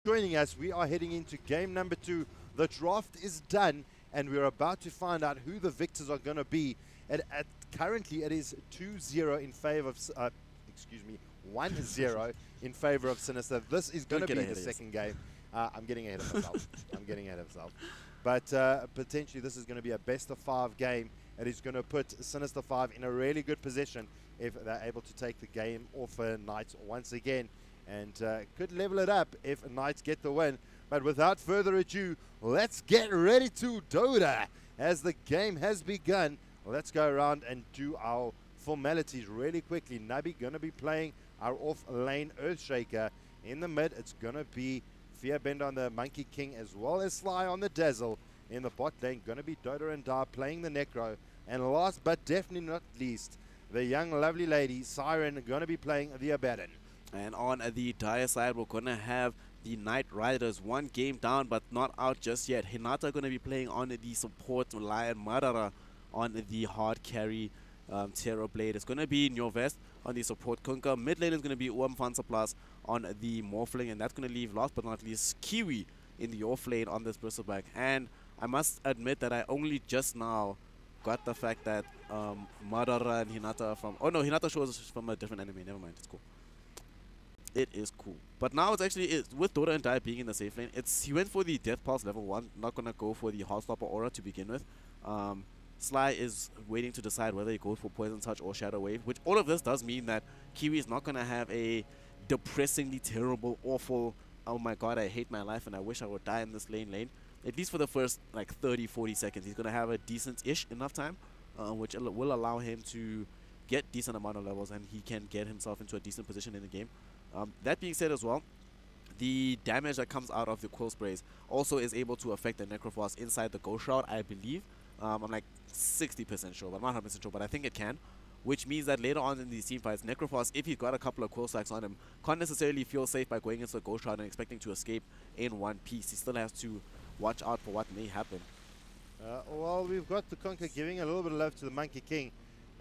Joining us, we are heading into game number 2. The draft is done, and we're about to find out who the victors are going to be. Currently, it is 2-0 in favor of, 1-0 in favor of Sinister. This is going to be the second game. I'm getting ahead of myself. I'm getting ahead of myself. But potentially, this is going to be a best-of-5 game. It is going to put Sinister 5 in a really good position if they're able to take the game off Knights once again. And could level it up if Knights get the win. But without further ado, let's get ready to Dota as the game has begun. Let's go around and do our formalities really quickly. Nabi going to be playing our off-lane Earthshaker. In the mid, it's going to be Fearbender on the Monkey King as well as Sly on the Dazzle. In the bot lane, going to be Dota and Dar playing the Necro. And last but definitely not least, the young lovely lady Siren going to be playing the Abaddon. And on the dire side, we're going to have the Knight Riders, one game down but not out just yet. Hinata going to be playing on the support Lion Madara on the hard carry Terror Blade. It's going to be Nyovest on the support Kunka. Mid lane is going to be Fansa Plus on the Morphling, and that's going to leave last but not least Kiwi in the off lane on this Bristleback. And I must admit that I only just now got the fact that Madara and Hinata are from... Oh no, Hinata shows from a different anime. Never mind, it's cool. It is cool. But now it's actually, with Dota and Dai being in the safe lane, he went for the Death Pulse level 1, not going to go for the Heartstopper Aura to begin with. Sly is waiting to decide whether he goes for Poison Touch or Shadow Wave, which all of this does mean that Kiwi is not going to have a depressingly terrible, awful, oh my god, I hate my life and I wish I would die in this lane. At least for the first like 30-40 seconds, he's going to have a decent-ish enough time, which will allow him to get decent amount of levels and he can get himself into a decent position in the game. That being said as well, the damage that comes out of the Quill Sprays also is able to affect the Necrophos inside the Ghost Shroud, I believe. I'm like 60% sure, but I'm not 100% sure, but I think it can. Which means that later on in these team fights, Necrophos, if he's got a couple of Quill Stacks on him, can't necessarily feel safe by going into the Ghost Shroud and expecting to escape in one piece. He still has to watch out for what may happen. Well, we've got the Conquer giving a little bit of love to the Monkey King.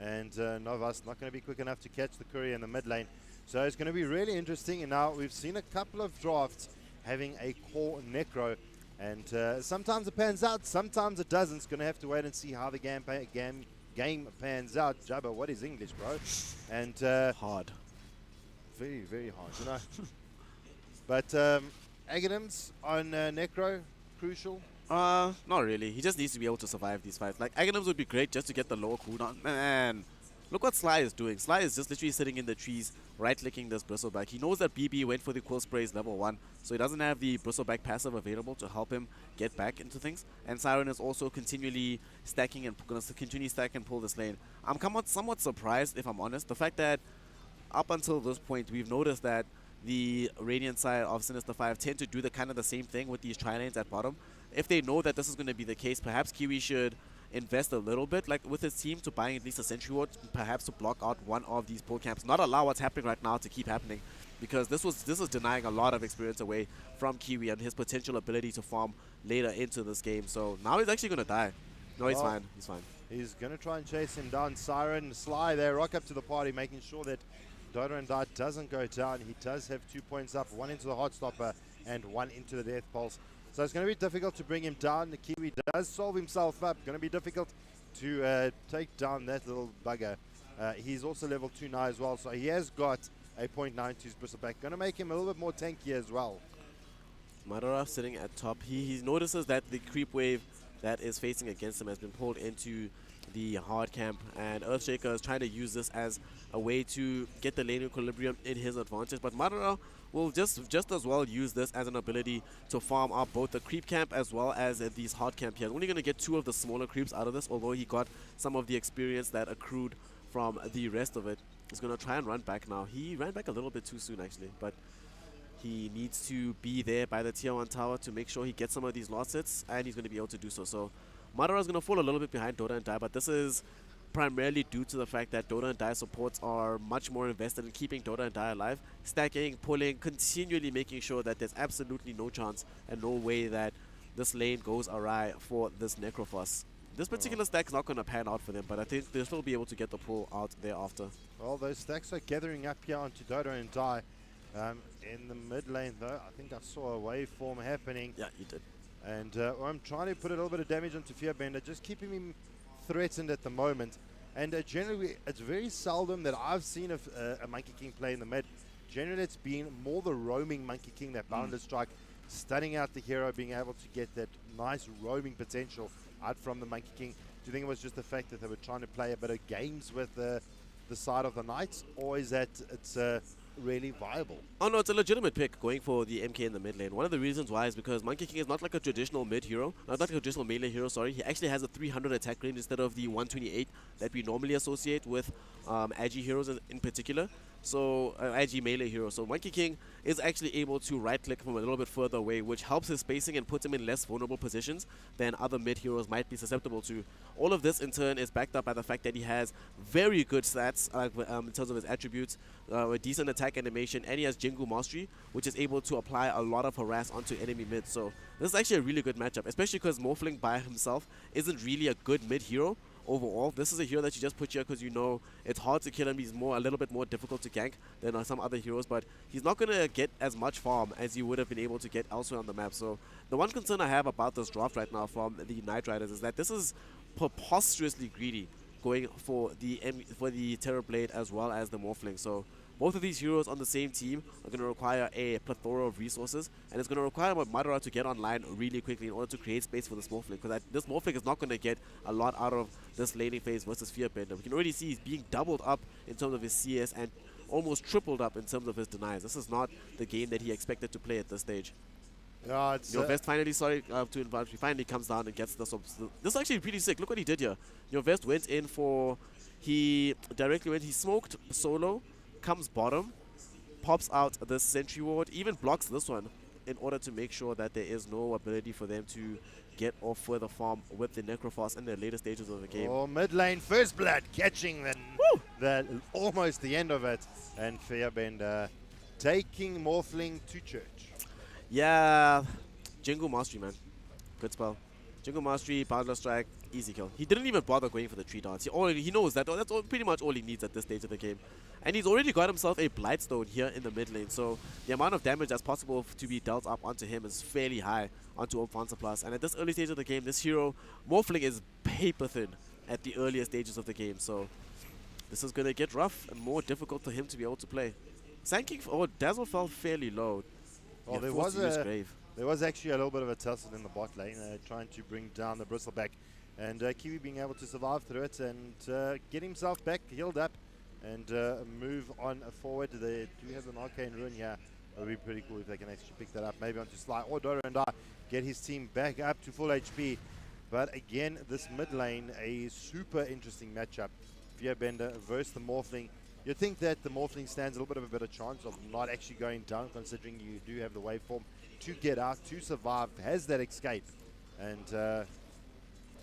And Novas not going to be quick enough to catch the Courier in the mid lane. So it's going to be really interesting. And now we've seen a couple of drafts having a core Necro. And sometimes it pans out, sometimes it doesn't. It's going to have to wait and see how the game pans out. Jabba, what is English, bro? And hard. Very, very hard, you know. But Aghanims on Necro, crucial. Not really. He just needs to be able to survive these fights. Like, Aghanims would be great just to get the lower cooldown. Man, look what Sly is doing. Sly is just literally sitting in the trees, right-clicking this Bristleback. He knows that BB went for the Quill Sprays level 1, so he doesn't have the Bristleback passive available to help him get back into things. And Siren is also continually stacking and going to continue stack and pull this lane. I'm somewhat surprised, if I'm honest. The fact that up until this point, we've noticed that the Radiant side of Sinister 5 tend to do the kind of the same thing with these tri-lanes at bottom. If they know that this is going to be the case, perhaps Kiwi should invest a little bit, like with his team, to buying at least a Sentry Ward, perhaps to block out one of these pull camps. Not allow what's happening right now to keep happening, because this is denying a lot of experience away from Kiwi and his potential ability to farm later into this game. So now he's actually going to die. No, he's fine. He's fine. He's going to try and chase him down. Siren, Sly there, rock up to the party, making sure that Dota and Dart doesn't go down. He does have 2 points up, one into the Heartstopper and one into the Death Pulse. So it's going to be difficult to bring him down. The Kiwi does solve himself up. Going to be difficult to take down that little bugger. He's also level 2 now as well, so he has got a 0.9 to his Bristleback. Going to make him a little bit more tanky as well. Madara sitting at top. He notices that the creep wave that is facing against him has been pulled into the hard camp, and Earthshaker is trying to use this as a way to get the lane equilibrium in his advantage. But Madara will just as well use this as an ability to farm up both the creep camp as well as these hard camp here. Only going to get 2 of the smaller creeps out of this, although he got some of the experience that accrued from the rest of it. He's going to try and run back now. He ran back a little bit too soon actually, but he needs to be there by the tier 1 tower to make sure he gets some of these last hits, and he's going to be able to do so. So Madara is going to fall a little bit behind Dota and Dai, but this is primarily due to the fact that Dota and Dai supports are much more invested in keeping Dota and Dai alive, stacking, pulling, continually making sure that there's absolutely no chance and no way that this lane goes awry for this Necrophos. This particular stack is not going to pan out for them, but I think they'll still be able to get the pull out thereafter. Well, those stacks are gathering up here onto Dota and Dai. in the mid lane, though. I think I saw a waveform happening. Yeah, you did. And I'm trying to put a little bit of damage onto Fearbender, just keeping him threatened at the moment. And generally, it's very seldom that I've seen a Monkey King play in the mid. Generally, it's been more the roaming Monkey King, that boundless strike, stunning out the hero, being able to get that nice roaming potential out from the Monkey King. Do you think it was just the fact that they were trying to play a bit of games with the side of the Knights, or is that it's really viable? Oh no, it's a legitimate pick going for the MK in the mid lane. One of the reasons why is because Monkey King is not like a traditional mid hero, not like a traditional melee hero, sorry. He actually has a 300 attack range instead of the 128 that we normally associate with Agi heroes in particular. So, Agi melee hero. So Monkey King is actually able to right click from a little bit further away, which helps his spacing and puts him in less vulnerable positions than other mid heroes might be susceptible to. All of this in turn is backed up by the fact that he has very good stats in terms of his attributes, a decent attack animation, and he has Jingu Mastery, which is able to apply a lot of harass onto enemy mid. So this is actually a really good matchup, especially because Morphling by himself isn't really a good mid hero. Overall, this is a hero that you just put here because you know it's hard to kill him. He's a little bit more difficult to gank than some other heroes, but he's not going to get as much farm as you would have been able to get elsewhere on the map. So the one concern I have about this draft right now from the Knight Riders is that this is preposterously greedy, going for the Terror Blade as well as the Morphling. So both of these heroes on the same team are going to require a plethora of resources, and it's going to require Madara to get online really quickly in order to create space for this Morphling, because this Morphling is not going to get a lot out of this laning phase versus Fearbender. We can already see he's being doubled up in terms of his CS and almost tripled up in terms of his denies. This is not the game that he expected to play at this stage. Yeah, it's Your Vest finally, sorry to invite, he finally comes down and gets this. This is actually pretty sick. Look what he did here. Your Vest went in for, he smoked solo, comes bottom, pops out this sentry ward, even blocks this one in order to make sure that there is no ability for them to get off further farm with the Necrophos in the later stages of the game. Oh, mid lane, first blood, catching the almost the end of it, and Fearbender taking Morphling to church. Yeah, Jingu Mastery, man. Good spell. Jingu Mastery, Boundless Strike, easy kill. He didn't even bother going for the tree dance. He knows that. That's pretty much all he needs at this stage of the game. And he's already got himself a Blightstone here in the mid lane. So the amount of damage that's possible to be dealt up onto him is fairly high onto Ophansa Plus. And at this early stage of the game, this hero, Morphling, is paper thin at the earlier stages of the game. So this is going to get rough and more difficult for him to be able to play. Sandking, Dazzle fell fairly low. Oh, yeah, there was actually a little bit of a tussle in the bot lane, trying to bring down the Bristleback. And Kiwi being able to survive through it and get himself back, healed up, and move on forward. They do have an Arcane Rune here. It would be pretty cool if they can actually pick that up, maybe onto Sly or Dota and get his team back up to full HP. But again, this mid lane, a super interesting matchup. Fearbender versus the Morphling. You'd think that the Morphling stands a little bit of a better chance of not actually going down, considering you do have the waveform to get out, to survive, has that escape, and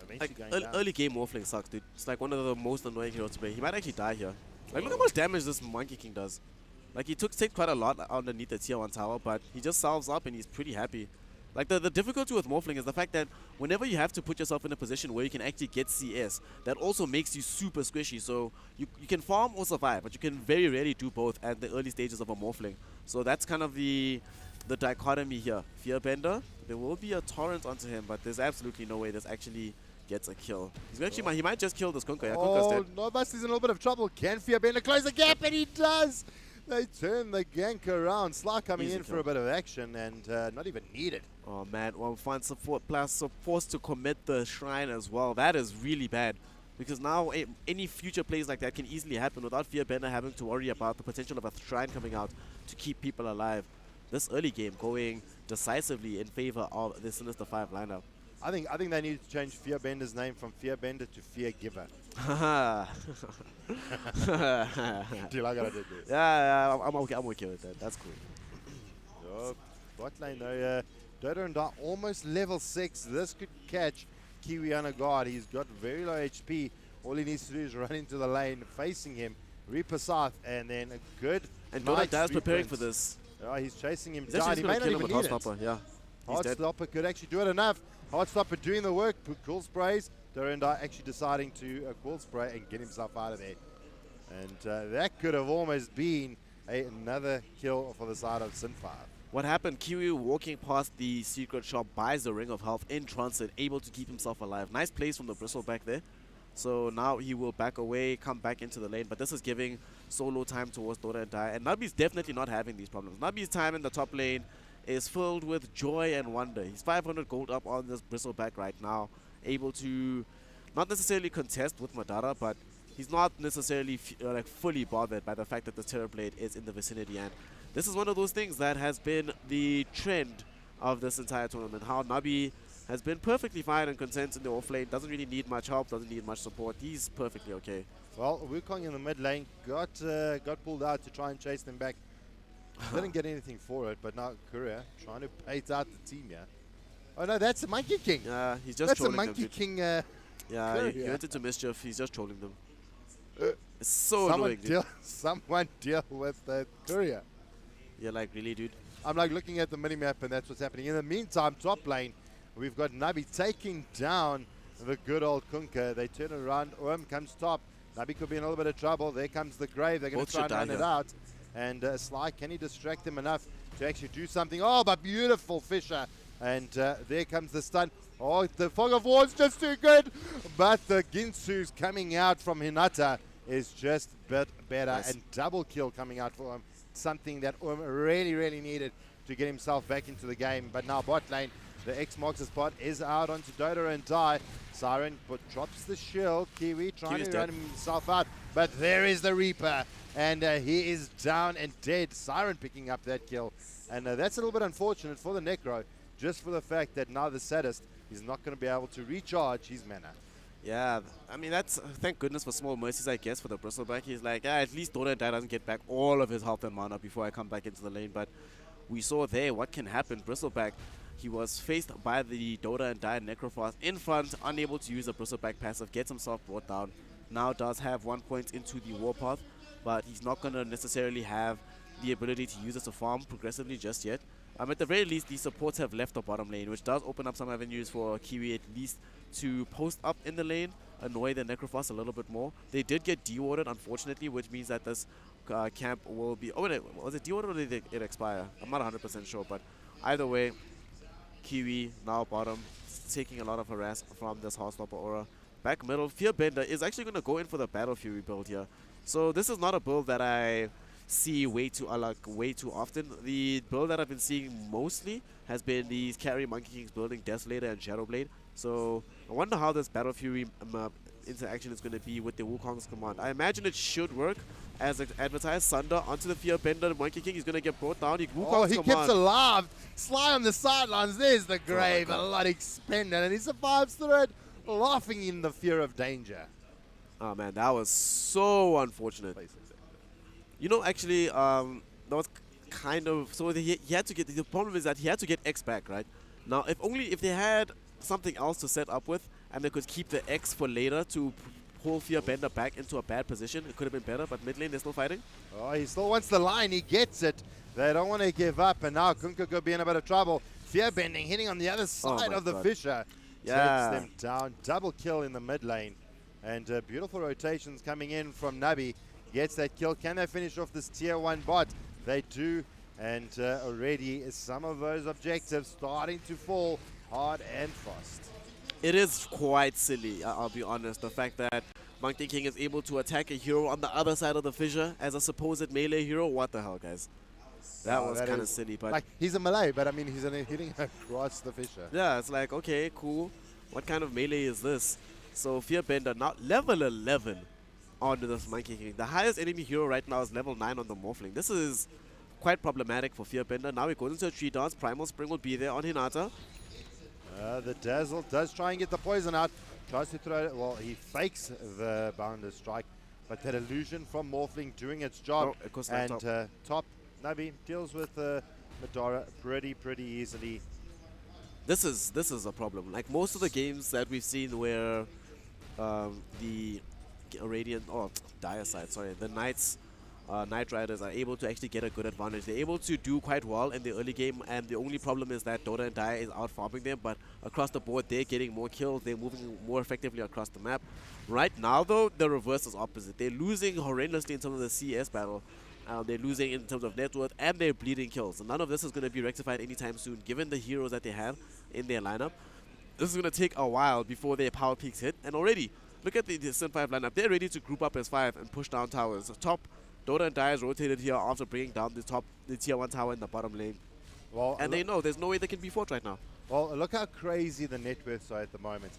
eventually going down. Early game Morphling sucks, dude. It's like one of the most annoying heroes to play. He might actually die here. Like, look how much damage this Monkey King does. Like, he takes quite a lot underneath the tier 1 tower, but he just salves up and he's pretty happy. Like, the difficulty with Morphling is the fact that whenever you have to put yourself in a position where you can actually get CS, that also makes you super squishy. So you can farm or survive, but you can very rarely do both at the early stages of a Morphling. So that's kind of the dichotomy here. Fearbender, there will be a torrent onto him, but there's absolutely no way this actually gets a kill. He might just kill this Kunkka. Yeah, Kunkka's dead. Nobusty's in a little bit of trouble. Can Fearbender close the gap? And he does! They turn the gank around. Sly coming in for a bit of action and not even needed. Oh man, well, find support plus forced to commit the shrine as well. That is really bad. Because now any future plays like that can easily happen without Fearbender having to worry about the potential of a shrine coming out to keep people alive. This early game going decisively in favor of the Sinister 5 lineup. I think they need to change Fearbender's name from Fearbender to Feargiver. Do you like what I did there? Yeah, I'm okay with that. That's cool. Oh, bot lane though, Dota and Da almost level 6. This could catch Kiwi on a guard. He's got very low HP. All he needs to do is run into the lane, facing him, Reaper Scythe, and then a good. And Dota Da's preparing for this. Oh, he's chasing him down. He may not even need it. Yeah. Heartstopper could actually do it enough. Heartstopper doing the work. Cool sprays. Durandai actually deciding to cool spray and get himself out of there. And that could have almost been Another kill for the side of Sin5. What happened? Kiwi walking past the secret shop buys the ring of health in transit, able to keep himself alive. Nice plays from the bristle back there. So now he will back away, come back into the lane, but this is giving solo time towards Dota and Die. And Nabi's definitely not having these problems. Nabi's time in the top lane is filled with joy and wonder. He's 500 gold up on this bristleback right now, able to not necessarily contest with Madara, but he's not necessarily like fully bothered by the fact that the Terrorblade is in the vicinity. And this is one of those things that has been the trend of this entire tournament, how Nabi has been perfectly fine and content in the off lane, doesn't really need much help, doesn't need much support. He's perfectly okay. Well, Wukong in the mid lane got pulled out to try and chase them back. Didn't get anything for it, but now Korea trying to bait out the team here. Oh no, that's a Monkey King. Yeah, he's just that's a trolling Monkey them, King. yeah, he went into mischief. He's just trolling them. It's so annoying, dude. Someone deal with that Korea. Yeah, like really, dude. I'm like looking at the minimap and that's what's happening. In the meantime, top lane, we've got Nabi taking down the good old Kunkka. They turn around. Comes top. Nabi could be in a little bit of trouble. There comes the Grave. They're going to try and run it out. And Sly, can he distract them enough to actually do something? Oh, but beautiful Fisher. And there comes the stun. Oh, the Fog of War is just too good. But the Ginsu's coming out from Hinata is just a bit better. Nice. And double kill coming out for him. Something that really, really needed to get himself back into the game. But now bot lane, the X marks the spot, is out onto Dota and Die. Siren but drops the shield. Kiwi trying to run himself out. But there is the Reaper. And he is down and dead. Siren picking up that kill. And that's a little bit unfortunate for the Necro. Just for the fact that now the Sadist is not going to be able to recharge his mana. Yeah, I mean, that's thank goodness for small mercies, I guess, for the bristleback. He's like, at least Dota and Die doesn't get back all of his health and mana before I come back into the lane. But we saw there what can happen. Bristleback, he was faced by the Dota and Die Necrophos in front, unable to use a bristleback passive, gets himself brought down. Now does have 1 point into the warpath, but he's not going to necessarily have the ability to use it to farm progressively just yet. At the very least, these supports have left the bottom lane, which does open up some avenues for Kiwi at least to post up in the lane, annoy the Necrophos a little bit more. They did get dewarded, unfortunately, which means that this camp will be... Oh, wait, was it dewarded or did it expire? I'm not 100% sure, but either way, Kiwi now bottom, taking a lot of harass from this Heartstopper aura. Back middle, Fearbender is actually going to go in for the Battle Fury build here. So this is not a build that I see way too often. The build that I've been seeing mostly has been these carry Monkey Kings building Desolator and Shadowblade. So I wonder how this Battle Fury interaction is going to be with the Wukong's command. I imagine it should work as advertised. Sunder onto the Fearbender Monkey King. He's going to get brought down. He keeps alive. Sly on the sidelines. There's the Grave. A lot expended and he survives through it, laughing in the fear of danger. Oh man, that was so unfortunate. You know, actually, that was kind of... So he had to get... The problem is that he had to get X back, right? Now, if they had something else to set up with, and they could keep the X for later to pull Fearbender back into a bad position, it could have been better, but mid lane, they're still fighting. Oh, he still wants the line. He gets it. They don't want to give up, and now Kunkka could be in a bit of trouble. Fearbending hitting on the other side of the Fisher. Yeah. Takes them down. Double kill in the mid lane. And beautiful rotations coming in from Nabi. Gets that kill. Can they finish off this tier 1 bot? They do. And already some of those objectives starting to fall hard and fast. It is quite silly, I'll be honest. The fact that Monkey King is able to attack a hero on the other side of the fissure as a supposed melee hero. What the hell, guys? That was kind of silly. But like, he's a melee, but I mean, he's hitting across the fissure. Yeah, it's like, okay, cool. What kind of melee is this? So Fearbender now level 11 on this Monkey King. The highest enemy hero right now is level 9 on the Morphling. This is quite problematic for Fearbender. Now he goes into a tree dance. Primal Spring will be there on Hinata. The Dazzle does try and get the poison out. Tries to throw it. Well, he fakes the Bounder Strike. But that illusion from Morphling doing its job. Oh, and top Nabi deals with Madara pretty easily. This is a problem. Like most of the games that we've seen where the Radiant, or Dire side, sorry, the Knight Riders are able to actually get a good advantage. They're able to do quite well in the early game, and the only problem is that Dota and Dire is out farming them, but across the board they're getting more kills, they're moving more effectively across the map. Right now though, the reverse is opposite. They're losing horrendously in some of the CS battle, They're losing in terms of net worth, and they're bleeding kills. And none of this is going to be rectified anytime soon, given the heroes that they have in their lineup. This is going to take a while before their power peaks hit. And already, look at the Sin 5 lineup. They're ready to group up as 5 and push down towers. So top, Dota and Dire is rotated here after bringing down the tier 1 tower in the bottom lane. Well, and they know there's no way they can be fought right now. Well, look how crazy the net worths are at the moment.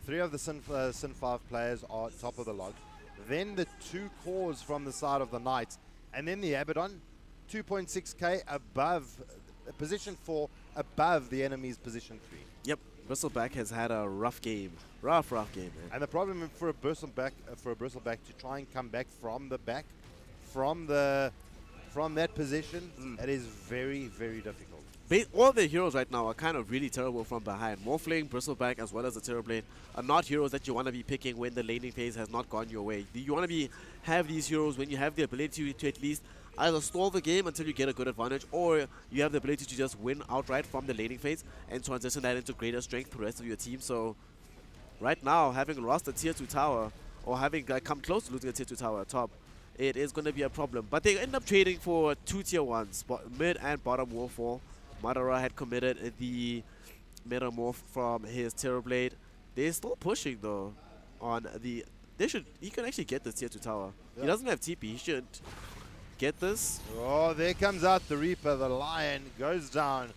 3 of the Sin 5 players are top of the log. Then the 2 cores from the side of the Knights. And then the Abaddon, 2.6k above, position 4 above the enemy's position 3. Yep, Bristleback has had a rough game. Rough game, man. And the problem for a Bristleback to try and come back from the back, from that position, it is very, very difficult. All the heroes right now are kind of really terrible from behind. Morphling, Bristleback, as well as the Terrorblade are not heroes that you want to be picking when the laning phase has not gone your way. You want to have these heroes when you have the ability to at least either stall the game until you get a good advantage, or you have the ability to just win outright from the laning phase and transition that into greater strength for the rest of your team. So right now, having lost a tier 2 tower, or having come close to losing a tier 2 tower at top, it is going to be a problem. But they end up trading for 2 tier 1s, mid and bottom Warfall. Madara had committed the Metamorph from his Terrorblade. They're still pushing though on the... He can actually get this tier 2 tower. Yep. He doesn't have TP. He should get this. Oh, there comes out the Reaper. The Lion goes down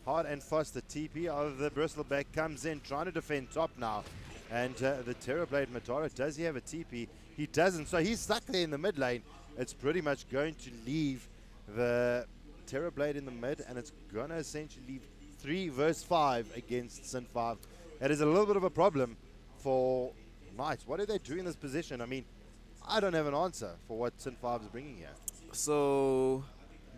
hard and fast. The TP of the Bristleback comes in, trying to defend top now. And the Terrorblade Madara, does he have a TP? He doesn't. So he's stuck there in the mid lane. It's pretty much going to leave the Terrorblade in the mid, and it's going to essentially leave 3 versus 5 against Sin 5. That is a little bit of a problem for Knights. What do they do in this position? I mean, I don't have an answer for what Sin 5 is bringing here. So,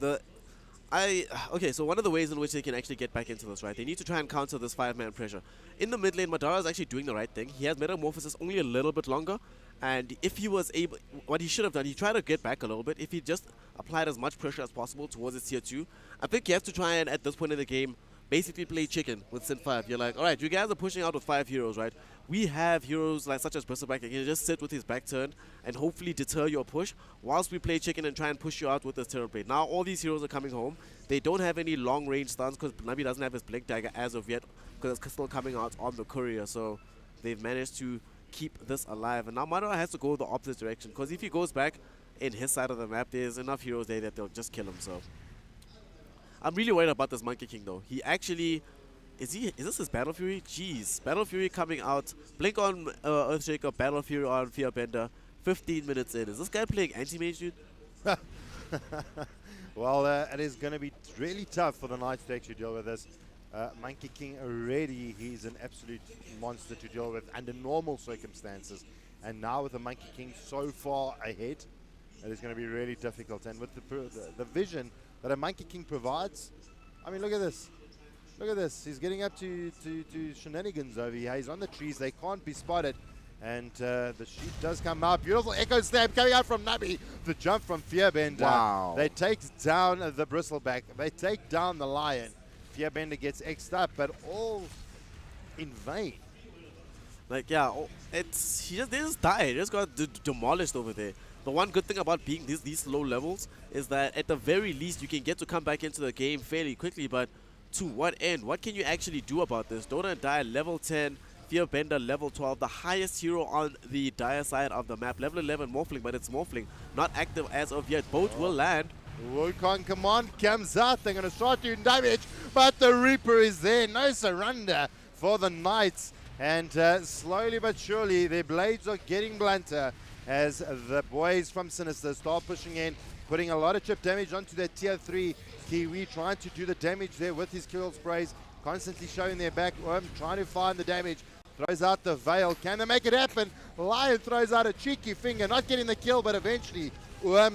so one of the ways in which they can actually get back into this, right? They need to try and counter this 5-man pressure. In the mid lane, Madara is actually doing the right thing. He has Metamorphosis only a little bit longer, and if he was able, what he should have done, he tried to get back a little bit. If he just applied as much pressure as possible towards his tier 2, I think he has to try and, at this point in the game, basically play chicken with Sin 5. You're like, all right, you guys are pushing out with 5 heroes, right? We have heroes such as Bristleback that can just sit with his back turned and hopefully deter your push whilst we play chicken and try and push you out with the Terrorblade. Now all these heroes are coming home. They don't have any long range stuns because Nabi doesn't have his Blink Dagger as of yet because it's still coming out on the courier. So they've managed to keep this alive. And now Madara has to go the opposite direction because if he goes back in his side of the map, there's enough heroes there that they'll just kill him. So I'm really worried about this Monkey King though. He actually... Is this his Battle Fury? Jeez. Battle Fury coming out. Blink on Earthshaker, Battle Fury on Fearbender. 15 minutes in. Is this guy playing anti-mage, dude? Well, it is going to be really tough for the Knights to actually deal with this. Monkey King already, he's an absolute monster to deal with under normal circumstances. And now with the Monkey King so far ahead, it is going to be really difficult. And with the vision that a Monkey King provides, I mean, look at this. Look at this. He's getting up to shenanigans over here. He's on the trees. They can't be spotted. And the sheep does come out. Beautiful echo stab coming out from Nabi. The jump from Fearbender. Wow. They take down the Bristleback. They take down the Lion. Fearbender gets X'd up, but all in vain. Like, yeah, they just died. They just got demolished over there. The one good thing about being these low levels is that at the very least you can get to come back into the game fairly quickly, but to what end? What can you actually do about this? Dota and Dire level 10, Fearbender level 12, the highest hero on the Dire side of the map. Level 11 Morphling, but it's Morphling, not active as of yet. Both will land. Wukong command comes out. They're going to start doing damage, but the Reaper is there. No surrender for the Knights. And slowly but surely, their blades are getting blunter as the boys from Sinister start pushing in, putting a lot of chip damage onto their tier 3. Kiwi trying to do the damage there with his kill sprays, constantly showing their back. Trying to find the damage. Throws out the Veil. Can they make it happen? Lion throws out a cheeky finger, not getting the kill, but eventually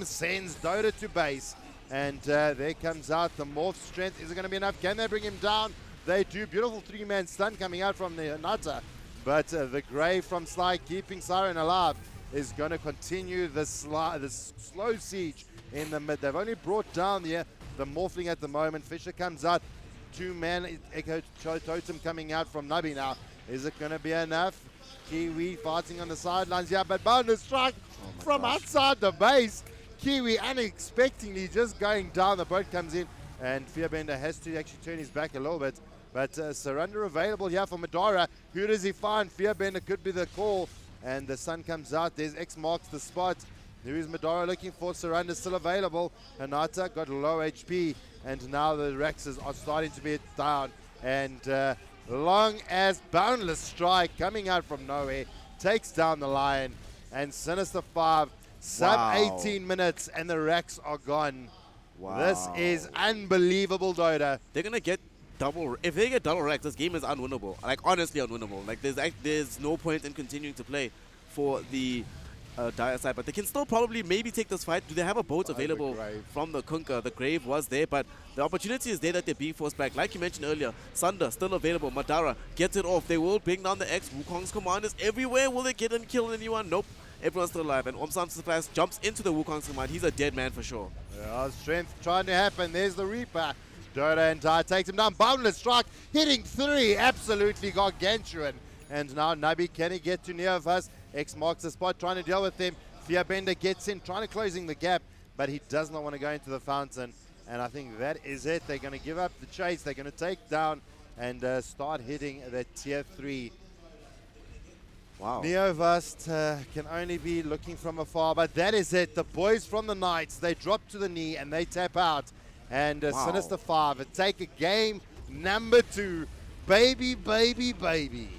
sends Dota to base. And there comes out the Morph strength. Is it going to be enough? Can they bring him down? They do. Beautiful 3-man stun coming out from the Nata. But the Grey from Sly keeping Siren alive is going to continue the slow siege in the mid. They've only brought down the Morphling at the moment. Fisher comes out. 2-man Echo Totem coming out from Nabi now. Is it going to be enough? Kiwi fighting on the sidelines here, but bonus strike from outside the base. Kiwi unexpectedly just going down. The boat comes in, and Fearbender has to actually turn his back a little bit. But surrender available here for Madara. Who does he find? Fearbender could be the call. And the sun comes out. There's X marks the spot. Who is Madara looking for? Surrender still available. Hinata got low HP. And now the Rexes are starting to be down. And long as Boundless Strike coming out from nowhere takes down the Lion. And Sinister 5, sub 18 minutes, and the Rex are gone. Wow. This is unbelievable, Dota. They're going to get double. If they get double Rex, this game is unwinnable. Like, honestly unwinnable. Like, there's no point in continuing to play for the dire side. But they can still probably maybe take this fight. Do they have a boat available from the Kunkka? The Grave was there, but the opportunity is there that they're being forced back. Like you mentioned earlier, Sunder still available. Madara gets it off. They will bring down the X. Wukong's command is everywhere. Will they get and kill anyone? Nope. Everyone's still alive. And Omsam Splash jumps into the Wukong's command. He's a dead man for sure. Strength trying to happen. There's the Reaper. Dota and Dai takes him down. Boundless Strike hitting 3. Absolutely gargantuan. And now Nabi, can he get to near of us? X marks the spot, trying to deal with him. Fearbender gets in, trying to closing the gap, but he does not want to go into the fountain. And I think that is it. They're going to give up the chase. They're going to take down and start hitting the tier 3. Wow. Neovast can only be looking from afar, but that is it. The boys from the Knights, they drop to the knee and they tap out. And Sinister 5 take a game number 2. Baby, baby, baby.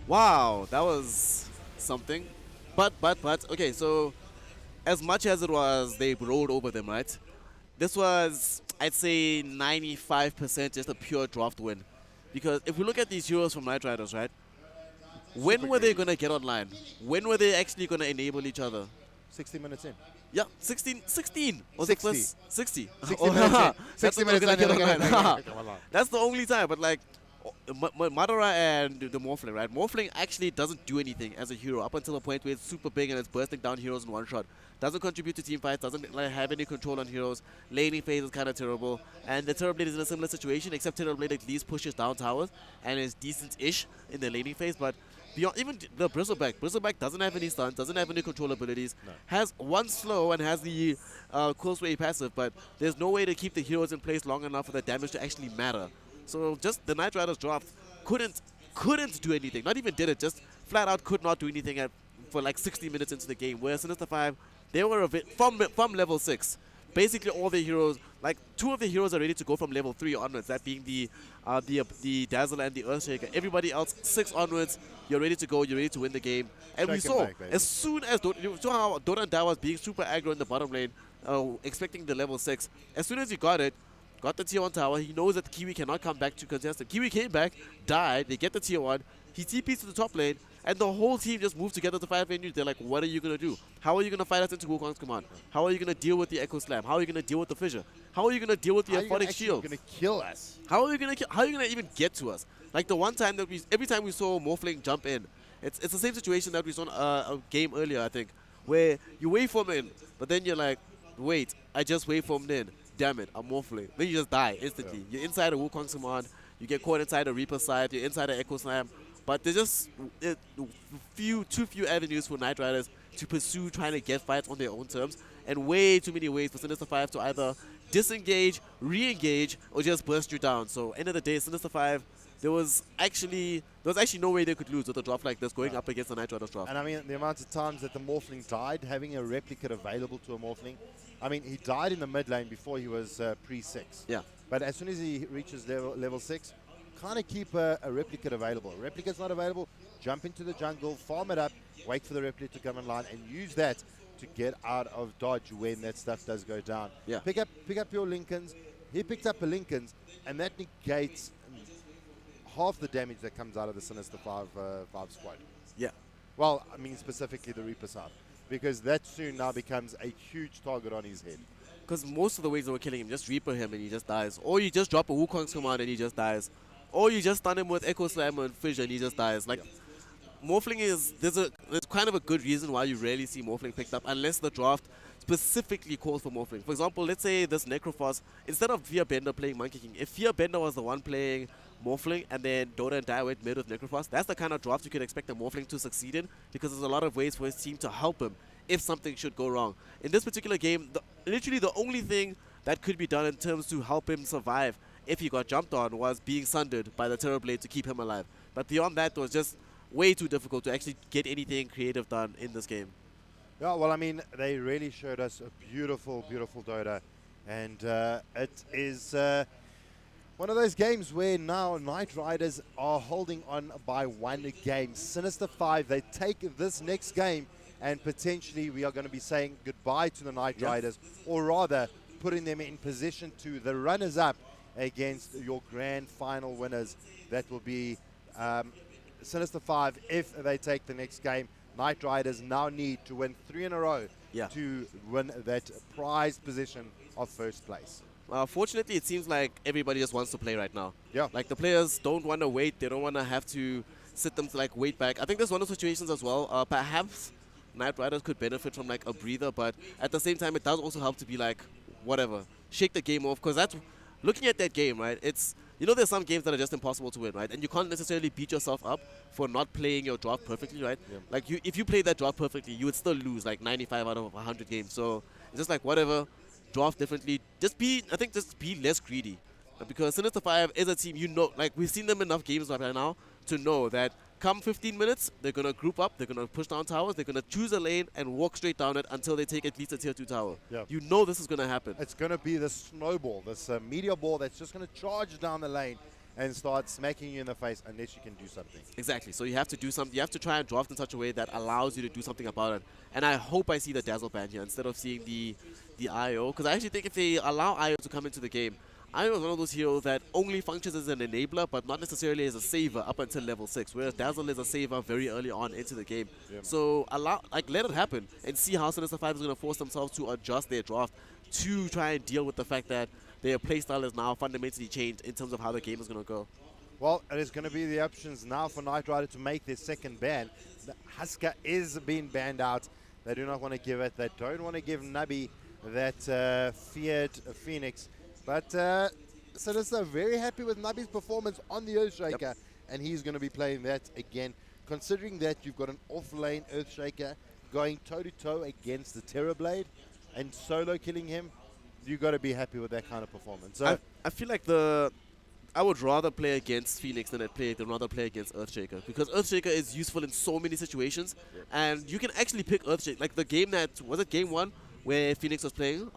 Wow, that was something. But, okay, so as much as it was, they rolled over them, right? This was, I'd say, 95% just a pure draft win. Because if we look at these heroes from Night Riders, right? When were they going to get online? When were they actually going to enable each other? 60 minutes in. Yeah, 16. Was 60. it first? 60. 60 minutes in. 60 minutes in. That's the only time, but like, Madara and the Morphling, right? Morphling actually doesn't do anything as a hero up until the point where it's super big and it's bursting down heroes in one shot. Doesn't contribute to team fights, doesn't like, have any control on heroes. Laning phase is kind of terrible. And the Terrorblade is in a similar situation, except Terrorblade at least pushes down towers and is decent-ish in the laning phase. But beyond even the Bristleback doesn't have any stuns, doesn't have any control abilities, has one slow and has the close way passive, but there's no way to keep the heroes in place long enough for the damage to actually matter. So just the Night Riders draft couldn't do anything. Not even did it, just flat out could not do anything for like 60 minutes into the game. Whereas Sinister 5, they were a bit from level 6. Basically all the heroes, like 2 of the heroes are ready to go from level 3 onwards, that being the Dazzle and the Earthshaker. Everybody else 6 onwards, you're ready to go, you're ready to win the game. And we saw, as soon as you saw how Dota and Dai was being super aggro in the bottom lane, expecting the level 6. As soon as he got the tier 1 tower, he knows that Kiwi cannot come back to contest him. Kiwi came back, died, they get the tier 1, he TPs to the top lane, and the whole team just moved together to fight venues. They're like, what are you going to do? How are you going to fight us into Wukong's command? How are you going to deal with the Echo Slam? How are you going to deal with the Fissure? How are you going to deal with the Aphotic Shield? How are you going to kill us? How are you going to even get to us? Like the one time that every time we saw Morphling jump in, it's the same situation that we saw in a game earlier, I think, where you waveform in, but then you're like, wait, I just waveformed in. Damn it, I'm Morphling. Then you just die instantly. You're inside a Wukong's command, you get caught inside a Reaper side, you're inside an Echo Slam. But there's just too few avenues for Night Riders to pursue trying to get fights on their own terms, and way too many ways for Sinister 5 to either disengage, re-engage, or just burst you down. So end of the day, Sinister 5, there was actually no way they could lose with a draft like this going up against the Night Riders draft. And I mean, the amount of times that the Morphling died, having a replicate available to a Morphling. I mean, he died in the mid lane before he was pre-6. Yeah. But as soon as he reaches level 6, kind of keep a replicate available. A replicate's not available, jump into the jungle, farm it up, wait for the replicate to come online, and use that to get out of dodge when that stuff does go down. Yeah. Pick up your Lincolns. He picked up a Lincolns, and that negates half the damage that comes out of the Sinister 5 squad. Yeah. Well, I mean specifically the Reaper side, because that soon now becomes a huge target on his head. Because most of the ways they were killing him, just Reaper him and he just dies. Or you just drop a Wukong's command and he just dies. Or you just stun him with Echo Slam and Fissure and he just dies. Like, Morphling there's kind of a good reason why you rarely see Morphling picked up unless the draft specifically calls for Morphling. For example, let's say this Necrophos, instead of Fearbender playing Monkey King, if Fearbender was the one playing Morphling and then Dota and Dai went mid with Necrophos, that's the kind of draft you could expect a Morphling to succeed in, because there's a lot of ways for his team to help him if something should go wrong. In this particular game, literally the only thing that could be done in terms to help him survive if he got jumped on was being sundered by the Terrorblade to keep him alive. But beyond that, it was just way too difficult to actually get anything creative done in this game. Yeah, well, I mean, they really showed us a beautiful, beautiful Dota. And it is one of those games where now Knight Riders are holding on by one game. Sinister 5, they take this next game, and potentially we are going to be saying goodbye to the Knight Riders, or rather putting them in position to the runners-up against your grand final winners. That will be Sinister 5 if they take the next game. Knight Riders now need to win 3 in a row to win that prized position of first place. Fortunately, it seems like everybody just wants to play right now. Yeah. Like the players don't want to wait. They don't want to have to sit them to like wait back. I think there's one of the situations as well. Perhaps Knight Riders could benefit from like a breather, but at the same time, it does also help to be like, whatever, shake the game off. Because that's, looking at that game, right, it's, you know, there's some games that are just impossible to win, right? And you can't necessarily beat yourself up for not playing your draft perfectly, right? Yeah. Like, if you play that draft perfectly, you would still lose like 95 out of 100 games. So it's just like, whatever, draft differently. Just be less greedy. Because Sinister 5 is a team, you know, like, we've seen them enough games right now to know that come 15 minutes, they're going to group up, they're going to push down towers, they're going to choose a lane and walk straight down it until they take at least a tier 2 tower. Yeah. You know this is going to happen. It's going to be this snowball, this meteor ball that's just going to charge down the lane and start smacking you in the face unless you can do something. Exactly. So you have to do something. You have to try and draft in such a way that allows you to do something about it. And I hope I see the Dazzle ban here instead of seeing the IO. Because I actually think if they allow IO to come into the game, IO is one of those heroes that only functions as an enabler, but not necessarily as a saver up until level 6, whereas Dazzle is a saver very early on into the game. Yeah. So let it happen and see how Sinister 5 is going to force themselves to adjust their draft to try and deal with the fact that their playstyle is now fundamentally changed in terms of how the game is going to go. Well, it is going to be the options now for Knight Rider to make their second ban. The Husker is being banned out. They do not want to give it. They don't want to give Nabi that feared Phoenix. But Sinister very happy with Nabi's performance on the Earthshaker, and he's going to be playing that again. Considering that you've got an off-lane Earthshaker going toe-to-toe against the Terrorblade and solo killing him, you got to be happy with that kind of performance. So I feel like I would rather play against Phoenix than rather play against Earthshaker, because Earthshaker is useful in so many situations, and you can actually pick Earthshaker. Like the game was it game 1 where Phoenix was playing,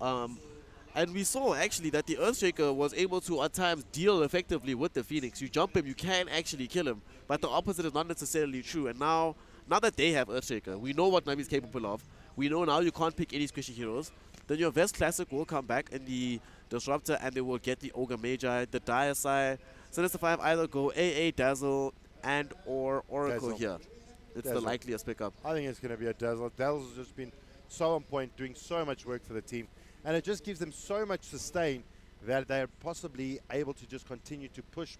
and we saw actually that the Earthshaker was able to at times deal effectively with the Phoenix. You jump him, you can actually kill him, but the opposite is not necessarily true. And now that they have Earthshaker, we know what Nabi is capable of. We know now you can't pick any squishy heroes. Then your Vest Classic will come back in the Disruptor, and they will get the Ogre Magi, the Dire side. Sinister 5 either go AA, Dazzle, and or Oracle here. It's the likeliest pickup. I think it's going to be a Dazzle. Dazzle's just been so on point, doing so much work for the team. And it just gives them so much sustain that they're possibly able to just continue to push,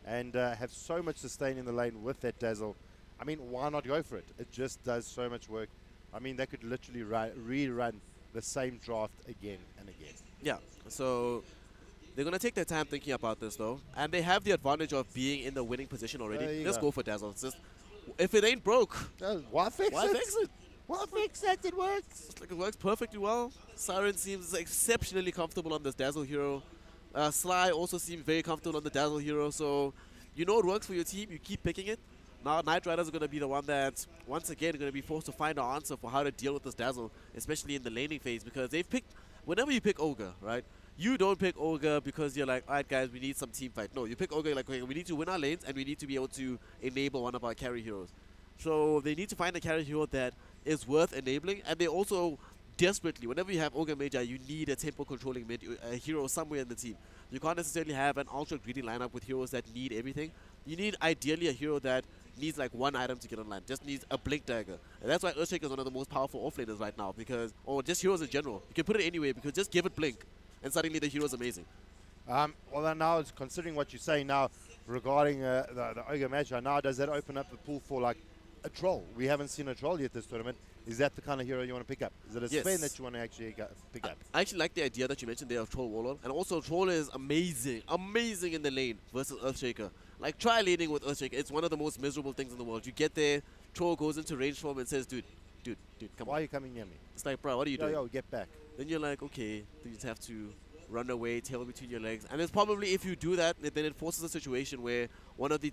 and have so much sustain in the lane with that Dazzle. I mean, why not go for it? It just does so much work. I mean, they could literally rerun the same draft again and again. Yeah, so they're going to take their time thinking about this, though. And they have the advantage of being in the winning position already. Let's go for Dazzle. It's just, if it ain't broke, why fix it? Well, fix that, it works. It's like it works perfectly well. Siren seems exceptionally comfortable on this Dazzle hero. Sly also seems very comfortable on the Dazzle hero. So, you know it works for your team. You keep picking it. Now, Knight Riders are going to be the one that, once again, are going to be forced to find an answer for how to deal with this Dazzle, especially in the laning phase, because they've picked, whenever you pick Ogre, right, you don't pick Ogre because you're like, all right, guys, we need some team fight. No, you pick Ogre like, okay, we need to win our lanes, and we need to be able to enable one of our carry heroes. So they need to find a carry hero that is worth enabling, and they also desperately, whenever you have Ogre Magi, you need a tempo controlling a hero somewhere in the team. You can't necessarily have an ultra greedy lineup with heroes that need everything. You need ideally a hero that needs like one item to get online, just needs a blink dagger. And that's why Earthshaker is one of the most powerful offlaners right now, because, or just heroes in general. You can put it anywhere because just give it blink, and suddenly the hero is amazing. Well, then now, it's considering what you're saying now regarding the Ogre Magi, now does that open up the pool for like a troll? We haven't seen a troll yet this tournament. Is that the kind of hero you want to pick up? Is it a Sven that you want to actually pick up? I actually like the idea that you mentioned there of Troll Warlord. And also, Troll is amazing in the lane versus Earthshaker. Like, try laning with Earthshaker. It's one of the most miserable things in the world. You get there, Troll goes into range form and says, dude, dude, come Why on. are you coming near me? It's like, bro, what are you Yo, doing? yo, get back. Then you're like, okay, then you just have to run away, tail between your legs. And it's probably, if you do that, then it forces a situation where one of the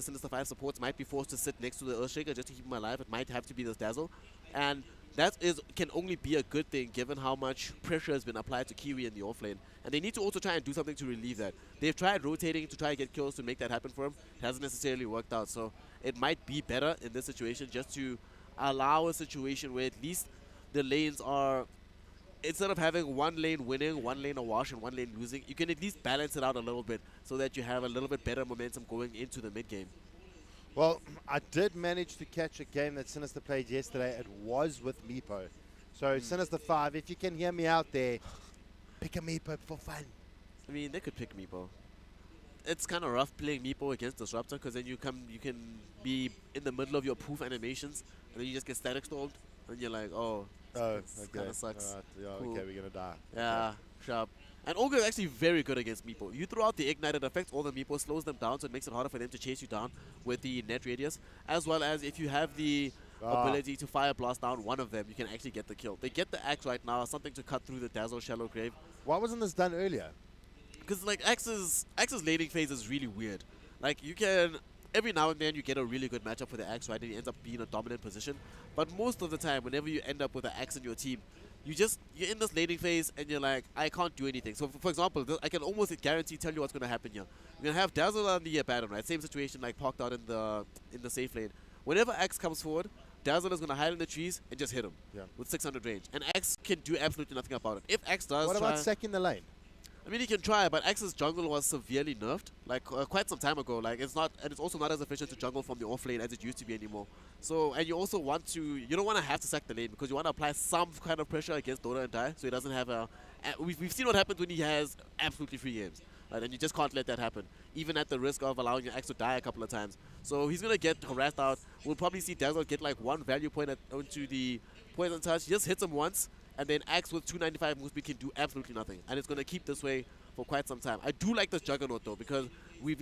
Sinister 5 supports might be forced to sit next to the Earthshaker just to keep him alive. It might have to be this Dazzle. And that can only be a good thing given how much pressure has been applied to Kiwi in the offlane. And they need to also try and do something to relieve that. They've tried rotating to try and get kills to make that happen for him. It hasn't necessarily worked out. So it might be better in this situation just to allow a situation where at least the lanes are, instead of having one lane winning, one lane a wash, and one lane losing, you can at least balance it out a little bit so that you have a little bit better momentum going into the mid game. Well, I did manage to catch a game that Sinister played yesterday. It was with Meepo. So Sinister 5, if you can hear me out there, pick a Meepo for fun. I mean, they could pick Meepo. It's kind of rough playing Meepo against Disruptor because then you can be in the middle of your poof animations and then you just get static stalled and you're like, oh, Oh, this okay. kind of sucks. All right. Yeah, Cool. okay, we're going to die. Yeah, Okay. sharp. And Ogre is actually very good against Meepo. You throw out the Ignite, it affects all the Meepo, slows them down, so it makes it harder for them to chase you down with the net radius. As well as if you have the ability to fire blast down one of them, you can actually get the kill. They get the axe right now, something to cut through the Dazzle Shallow Grave. Why wasn't this done earlier? Because like Axe's laning phase is really weird. Like you can, every now and then you get a really good matchup for the Axe, right? And he ends up being a dominant position. But most of the time, whenever you end up with an Axe in your team, you're in this laning phase and you're like, I can't do anything. So for example, I can almost guarantee tell you what's going to happen here. You're going to have Dazzle on the Abaddon, right? Same situation like parked out in the safe lane. Whenever Axe comes forward, Dazzle is going to hide in the trees and just hit him with 600 range. And Axe can do absolutely nothing about it. If Axe does What about second the lane? I mean, he can try, but Axe's jungle was severely nerfed, like quite some time ago. Like it's not, and it's also not as efficient to jungle from the off lane as it used to be anymore. So, and you also you don't want to have to sack the lane because you want to apply some kind of pressure against Dota and die, so he doesn't have a. We've seen what happens when he has absolutely free games, right? And you just can't let that happen, even at the risk of allowing your Axe to die a couple of times. So he's gonna get harassed out. We'll probably see Dazzle get like one value point onto the poison touch. He just hits him once. And then Axe with 295 move speed can do absolutely nothing. And it's going to keep this way for quite some time. I do like this Juggernaut though, because we've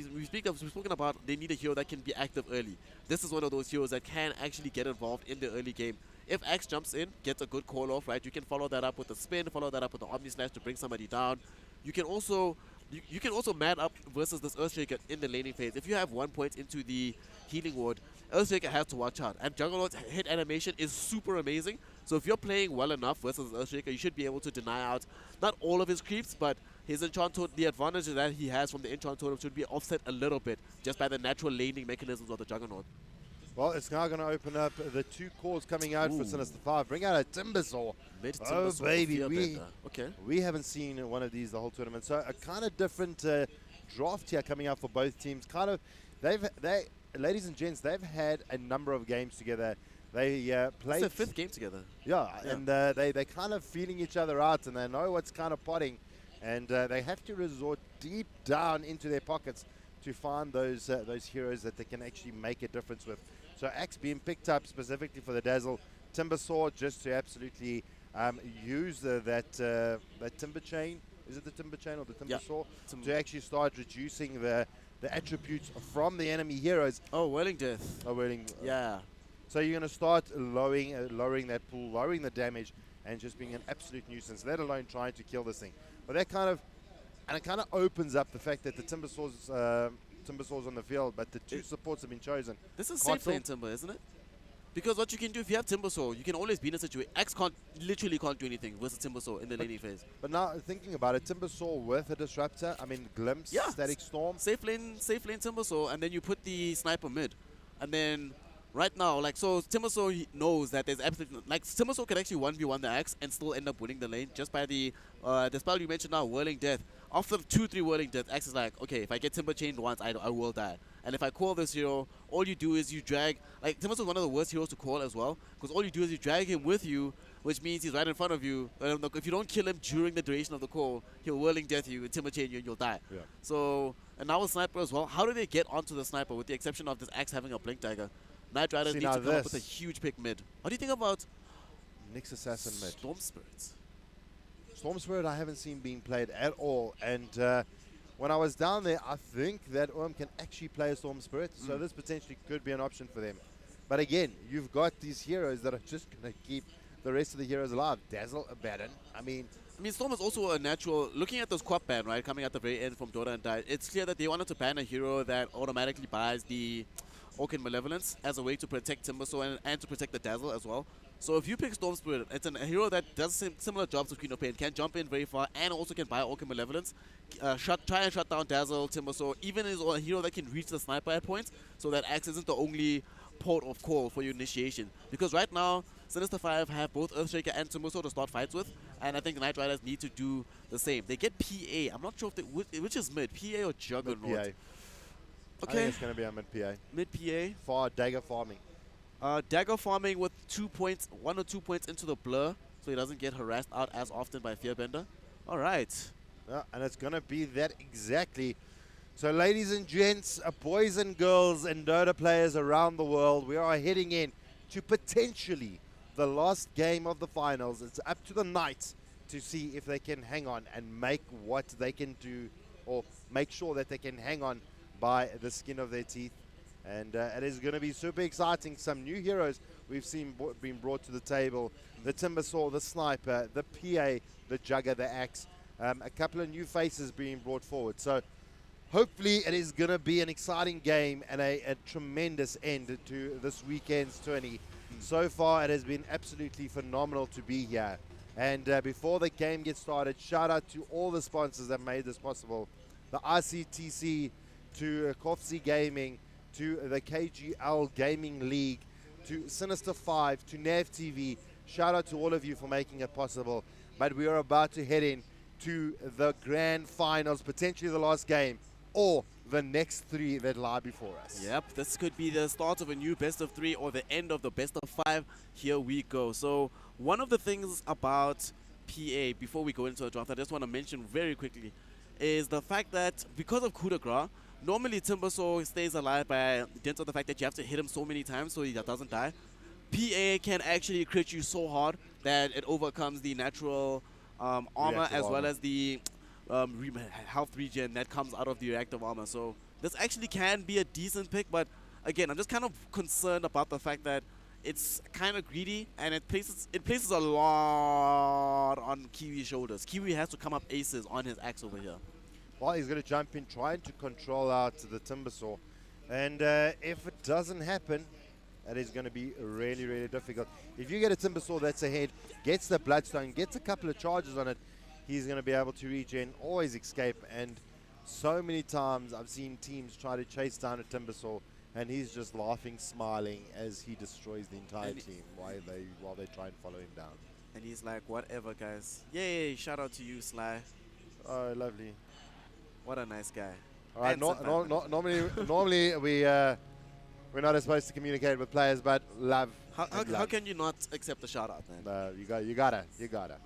spoken about they need a hero that can be active early. This is one of those heroes that can actually get involved in the early game. If Axe jumps in, gets a good call off, right, you can follow that up with a spin, follow that up with the Omni Slash to bring somebody down. You can also man up versus this Earthshaker in the laning phase. If you have 1 point into the healing ward, Earthshaker has to watch out. And Juggernaut's hit animation is super amazing. So if you're playing well enough versus Earthshaker, you should be able to deny out not all of his creeps, but his enchant totem, the advantage that he has from the enchant totem should be offset a little bit just by the natural laning mechanisms of the Juggernaut. Well, it's now going to open up the two cores coming out for Sinister 5. Bring out a Timbersaw. Oh, baby, we haven't seen one of these the whole tournament. So a kind of different draft here coming out for both teams. Ladies and gents, they've had a number of games together. They played. It's their 5th game together. Yeah, and they kind of feeling each other out, and they know what's kind of potting, and they have to resort deep down into their pockets to find those heroes that they can actually make a difference with. So Axe being picked up specifically for the Dazzle, Timbersaw just to absolutely use that Timber Chain. Is it the Timber Chain or the Timbersaw? To actually start reducing the attributes from the enemy heroes. Oh, Whirling Death. Oh, Whirling. Yeah. So you're going to start lowering that pool, lowering the damage, and just being an absolute nuisance, let alone trying to kill this thing. But that kind of opens up the fact that the Timbersaw's on the field, but the two supports have been chosen. This is safe lane Timber, isn't it? Because what you can do if you have Timbersaw, you can always be in a situation. Axe literally can't do anything versus Timbersaw in the laning phase. But now thinking about it, Timbersaw with a disruptor, I mean Glimpse, Static Storm. Safe lane Timbersaw, and then you put the sniper mid. And then right now, like, so Timbersaw knows that there's absolutely, like, Timbersaw can actually 1v1 the Axe and still end up winning the lane just by the spell you mentioned now, Whirling Death. After 2-3 Whirling Death, Axe is like, okay, if I get Timber Chained once, I will die. And if I call this hero, all you do is you drag, like, Timbersaw is one of the worst heroes to call as well, because all you do is you drag him with you, which means he's right in front of you. If you don't kill him during the duration of the call, he'll Whirling Death you and Timber Chain you and you'll die. Yeah. So, and now with Sniper as well, how do they get onto the Sniper with the exception of this Axe having a Blink Dagger? Knight Rider needs to come up with a huge pick mid. What do you think about Nyx Assassin mid? Storm Spirits? Storm Spirit I haven't seen being played at all, and when I was down there, I think that can actually play a Storm Spirit, so this potentially could be an option for them. But again, you've got these heroes that are just going to keep the rest of the heroes alive. Dazzle, Abaddon. I mean, Storm is also a natural. Looking at this quad ban, right, coming at the very end from Dota and Die, it's clear that they wanted to ban a hero that automatically buys the Orc and Malevolence as a way to protect Timbersaw and to protect the Dazzle as well. So if you pick Storm Spirit, it's a hero that does similar jobs to Queen of Pain, can jump in very far and also can buy Orc and Malevolence, try and shut down Dazzle, Timbersaw, even is a hero that can reach the sniper at points, so that Axe isn't the only port of call for your initiation. Because right now, Sinister 5 have both Earthshaker and Timbersaw to start fights with, and I think the Knight Riders need to do the same. They get PA. I'm not sure if they, which is mid, PA or Juggernaut. Mid PA. Okay. I think it's going to be a mid PA. Mid PA. For dagger farming. Dagger farming with 2 points, 1 or 2 points into the blur, so he doesn't get harassed out as often by Fearbender. All right. Yeah, and it's going to be that exactly. So ladies and gents, boys and girls and Dota players around the world, we are heading in to potentially the last game of the finals. It's up to the Knights to see if they can hang on and make what they can do, or make sure that they can hang on by the skin of their teeth. And it is going to be super exciting. Some new heroes we've seen being brought to the table. The Timbersaw, the Sniper, the PA, the Jugger, the Axe. A couple of new faces being brought forward. So hopefully it is going to be an exciting game and a tremendous end to this weekend's tourney. So far it has been absolutely phenomenal to be here. And before the game gets started, shout out to all the sponsors that made this possible. The ICTC, to Kofsi Gaming, to the KGL Gaming League, to Sinister 5, to NAV TV. Shout out to all of you for making it possible. But we are about to head in to the grand finals, potentially the last game, or the next 3 that lie before us. Yep, this could be the start of a new best of 3 or the end of the best of 5. Here we go. So one of the things about PA, before we go into the draft, I just want to mention very quickly, is the fact that because of coup de grace, normally Timbersaw stays alive by dint of the fact that you have to hit him so many times so he doesn't die. PA can actually crit you so hard that it overcomes the natural armor as well as the health regen that comes out of the reactive armor. So this actually can be a decent pick, but again, I'm just kind of concerned about the fact that it's kind of greedy and it places a lot on Kiwi's shoulders. Kiwi has to come up aces on his axe over here. Well, he's going to jump in, trying to control out the Timbersaw. And if it doesn't happen, it is going to be really, really difficult. If you get a Timbersaw that's ahead, gets the Bloodstone, gets a couple of charges on it, he's going to be able to regen, always escape. And so many times I've seen teams try to chase down a Timbersaw, and he's just laughing, smiling as he destroys the entire team while they try and follow him down. And he's like, whatever, guys. Yay, shout out to you, Sly. Oh, lovely. What a nice guy. All right, normally we're not supposed to communicate with players, but love. How can you not accept the shout out, man? You gotta.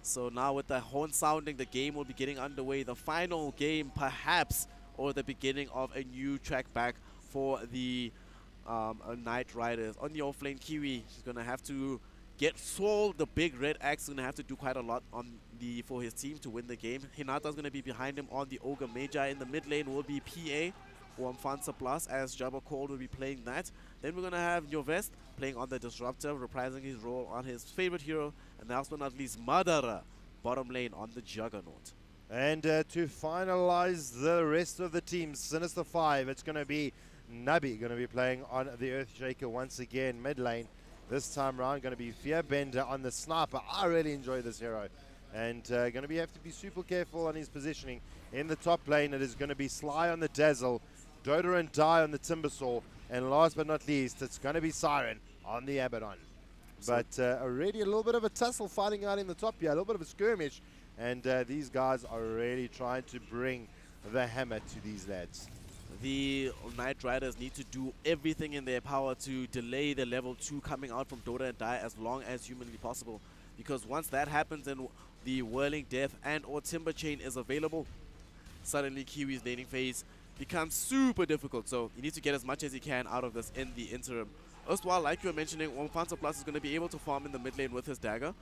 So now with the horn sounding, the game will be getting underway. The final game, perhaps, or the beginning of a new track back for the Knight Riders. On the offlane, Kiwi, she's gonna have to get Soul, the big red axe, is gonna have to do quite a lot for his team to win the game. Hinata's gonna be behind him on the Ogre Magi. In the mid lane will be PA or Mfansa Plus, as Jabba Cole will be playing that. Then we're gonna have Jovest playing on the Disruptor, reprising his role on his favorite hero, and last but not least, Madara, bottom lane on the Juggernaut. And to finalize the rest of the team, Sinister 5, it's going to be Nabi going to be playing on the Earthshaker once again, mid lane. This time around, going to be Fearbender on the Sniper. I really enjoy this hero. And going to have to be super careful on his positioning. In the top lane, it is going to be Sly on the Dazzle, Dota and Die on the Timbersaw, and last but not least, it's going to be Siren on the Abaddon. But already a little bit of a tussle fighting out in the top here, a little bit of a skirmish. And these guys are really trying to bring the hammer to these lads. The Knight Riders need to do everything in their power to delay the level 2 coming out from Dota and Die as long as humanly possible. Because once that happens and the Whirling Death and or Timber Chain is available, suddenly Kiwi's laning phase becomes super difficult. So you need to get as much as you can out of this in the interim. Erstwhile, like you were mentioning, Mfansa Plus is going to be able to farm in the mid lane with his dagger.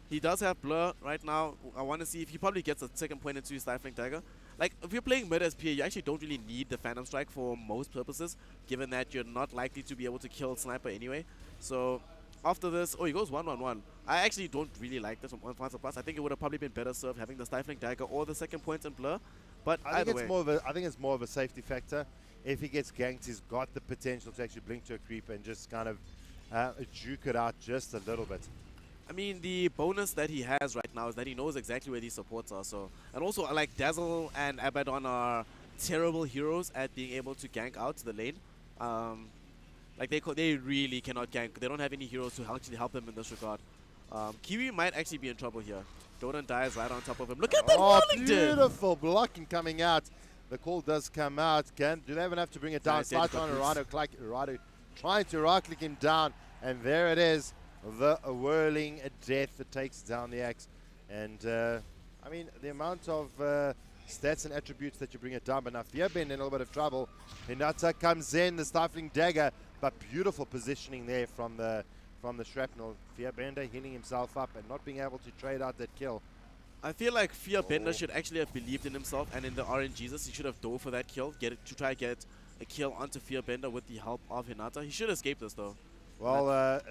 He does have Blur right now. I want to see if he probably gets a second point into his Stifling Dagger. like, if you're playing mid as PA, you actually don't really need the Phantom Strike for most purposes, given that you're not likely to be able to kill Sniper anyway. So, after this, oh, he goes 1-1-1. I actually don't really like this from 1 Plus. I think it would have probably been better served having the Stifling Dagger or the second point in Blur. But I either think way. it's more of a safety factor. If he gets ganked, he's got the potential to actually blink to a creep and just kind of juke it out just a little bit. I mean, the bonus that he has right now is that he knows exactly where these supports are. So, and also, like, Dazzle and Abaddon are terrible heroes at being able to gank out the lane. Like, they really cannot gank. They don't have any heroes to actually help them in this regard. Kiwi might actually be in trouble here. Dota dies right on top of him. Look at that Wellington! Beautiful blocking coming out. The call does come out. Do they have enough to bring it down? Slide trying to right-click him down. And there it is. The whirling death that takes down the axe. And, I mean, the amount of stats and attributes that you bring it down. But now Fearbend in a little bit of trouble. Hinata comes in, the Stifling Dagger. But beautiful positioning there from the Shrapnel. Fearbender healing himself up and not being able to trade out that kill. I feel like Fearbender should actually have believed in himself and in the RNGesus. He should have dove for that kill, to try to get a kill onto Fearbender with the help of Hinata. He should escape this though. Well,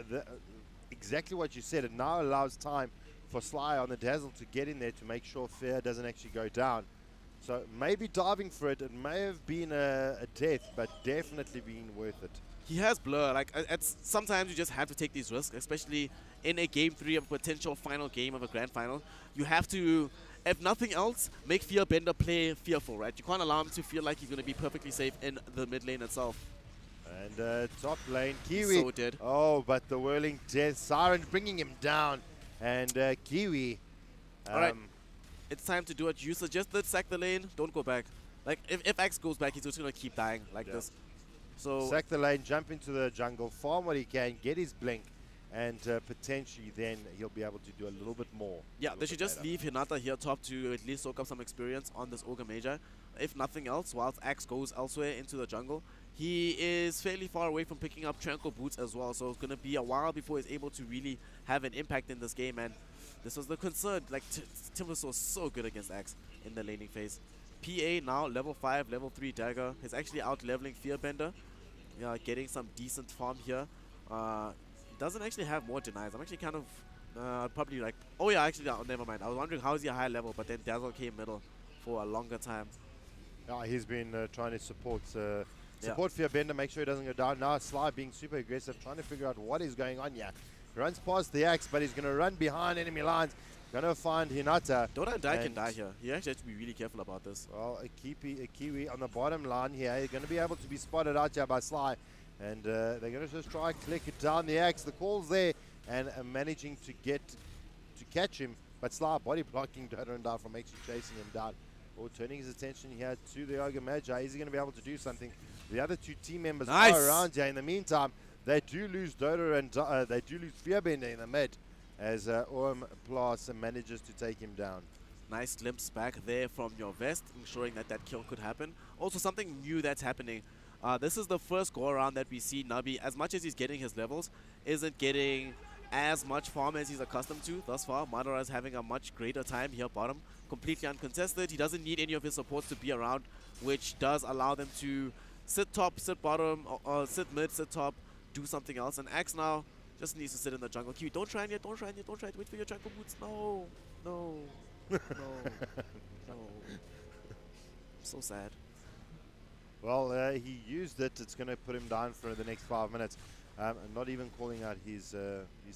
exactly what you said. It now allows time for Sly on the Dazzle to get in there to make sure Fear doesn't actually go down. So maybe diving for it, it may have been a death, but definitely been worth it. He has Blur. Like, sometimes you just have to take these risks, especially in a Game 3 of a potential final game of a Grand Final. You have to, if nothing else, make Fearbender play fearful, right? You can't allow him to feel like he's going to be perfectly safe in the mid lane itself. And top lane, Kiwi. So dead. Oh, but the whirling death. Siren bringing him down. And Kiwi. Alright, it's time to do it. You suggest let's sack the lane, don't go back. Like, if Axe goes back, he's just going to keep dying like this. So sack the lane, jump into the jungle, farm what he can, get his blink, and potentially then he'll be able to do a little bit more. Yeah, they should just leave Hinata here top to at least soak up some experience on this Ogre Magi. If nothing else, whilst Axe goes elsewhere into the jungle, he is fairly far away from picking up Tranquil Boots as well, so it's going to be a while before he's able to really have an impact in this game, and this was the concern. Like, Timbers was so good against Axe in the laning phase. PA now, level 5, level 3 dagger. He's actually out-leveling Fearbender. Yeah, getting some decent farm here. Doesn't actually have more denies. I'm actually kind of probably like... Oh yeah, actually, never mind. I was wondering how is he a high level, but then Dazzle came middle for a longer time. Yeah, he's been trying to support Fearbender, make sure he doesn't go down. Now Sly being super aggressive, trying to figure out what is going on here. He runs past the axe, but he's going to run behind enemy lines. Going to find Hinata. Dota can die here. He actually has to be really careful about this. Well, a Kiwi on the bottom line here. He's going to be able to be spotted out here by Sly. And they're going to just try and click it down the axe. The call's there and managing to catch him. But Sly body blocking Dota and Die from actually chasing him down. Or turning his attention here to the Ogre Magi. Is he going to be able to do something? The other two team members are around here. In the meantime, they do lose Dota and they do lose Fearbender in the mid. As Orm Plus manages to take him down. Nice glimpse back there from your vest, ensuring that that kill could happen. Also, something new that's happening. This is the first go-around that we see Nabi, as much as he's getting his levels, isn't getting as much farm as he's accustomed to thus far. Madara is having a much greater time here bottom, completely uncontested. He doesn't need any of his supports to be around, which does allow them to sit top, sit bottom, sit mid, sit top, do something else. And Axe now just needs to sit in the jungle. Kiwi, don't try it yet, don't try it yet, don't try it. Wait for your Tranquil Boots. No, no, no, no. So sad. Well, he used it. It's going to put him down for the next 5 minutes. Not even calling out his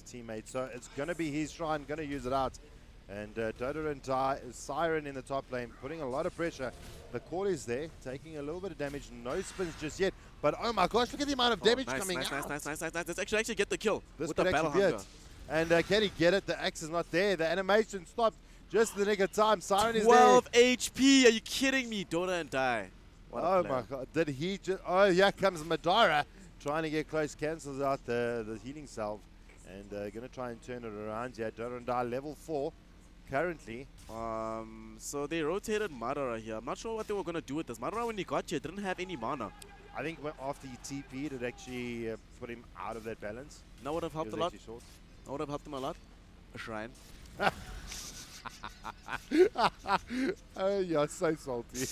teammates. So it's going to be his shrine, going to use it out. And Dota and Siren in the top lane, putting a lot of pressure. The call is there, taking a little bit of damage. No spins just yet. But oh my gosh, look at the amount of damage coming out. Nice. Let's actually get the kill this with the battle hunger. And can he get it? The axe is not there. The animation stopped just in the nick of time. Siren is 12 HP. Are you kidding me? Dota and Die. Oh my god. Did he just... Oh, here comes Madara. Trying to get close. Cancels out the healing salve. And going to try and turn it around here. Dota and Die level 4 currently. So they rotated Madara here. I'm not sure what they were going to do with this. Madara, when he got here, didn't have any mana. I think after he TP'd, it actually put him out of that balance. That would have helped a lot. That would have helped him a lot. A shrine. Oh, you're so salty.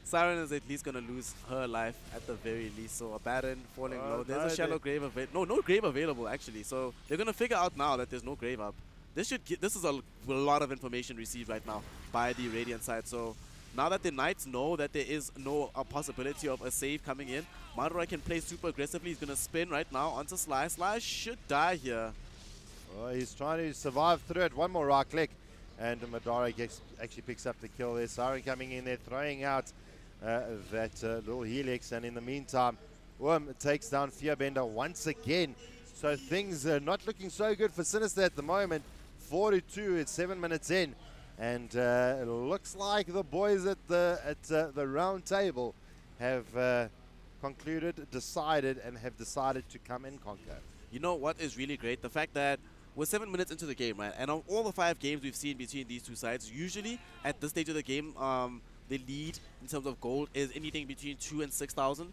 Siren is at least going to lose her life at the very least. So a Baron falling low. There's no, a shallow grave available. No grave available actually. So they're going to figure out now that there's no grave up. This is a lot of information received right now by the Radiant side. So now that the Knights know that there is no possibility of a save coming in, Madara can play super aggressively. He's going to spin right now onto Sly. Sly should die here. Oh, he's trying to survive through it. One more right click. And Madara actually picks up the kill there. Siren coming in there, throwing out that little helix. And in the meantime, takes down Fearbender once again. So things are not looking so good for Sinister at the moment. 4-2, it's 7 minutes in. And it looks like the boys at the round table have decided to come and conquer. You know what is really great? The fact that we're 7 minutes into the game, right? And of all the 5 games we've seen between these two sides, usually at this stage of the game, the lead in terms of gold is anything between 2,000 and 6,000,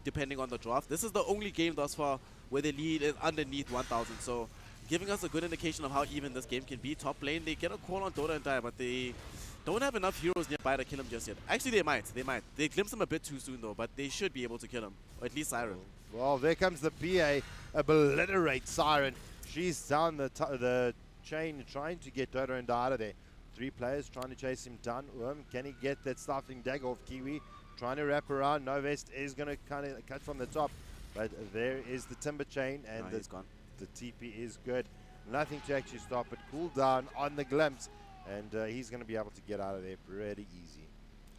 depending on the draft. This is the only game thus far where the lead is underneath 1,000. So giving us a good indication of how even this game can be. Top lane, they get a call on Dota and die, but they don't have enough heroes nearby to kill him just yet. Actually, they might. They glimpse him a bit too soon, though, but they should be able to kill him, or at least Siren. Well, there comes the PA, obliterate Siren. She's down the chain trying to get Dota and die out of there. 3 players trying to chase him down. Can he get that starting dagger off Kiwi? Trying to wrap around. Novest is going to kind of cut from the top, but there is the timber chain, and he's gone. The TP is good. Nothing to actually stop it. Cool down on the glimpse, and he's going to be able to get out of there pretty easy.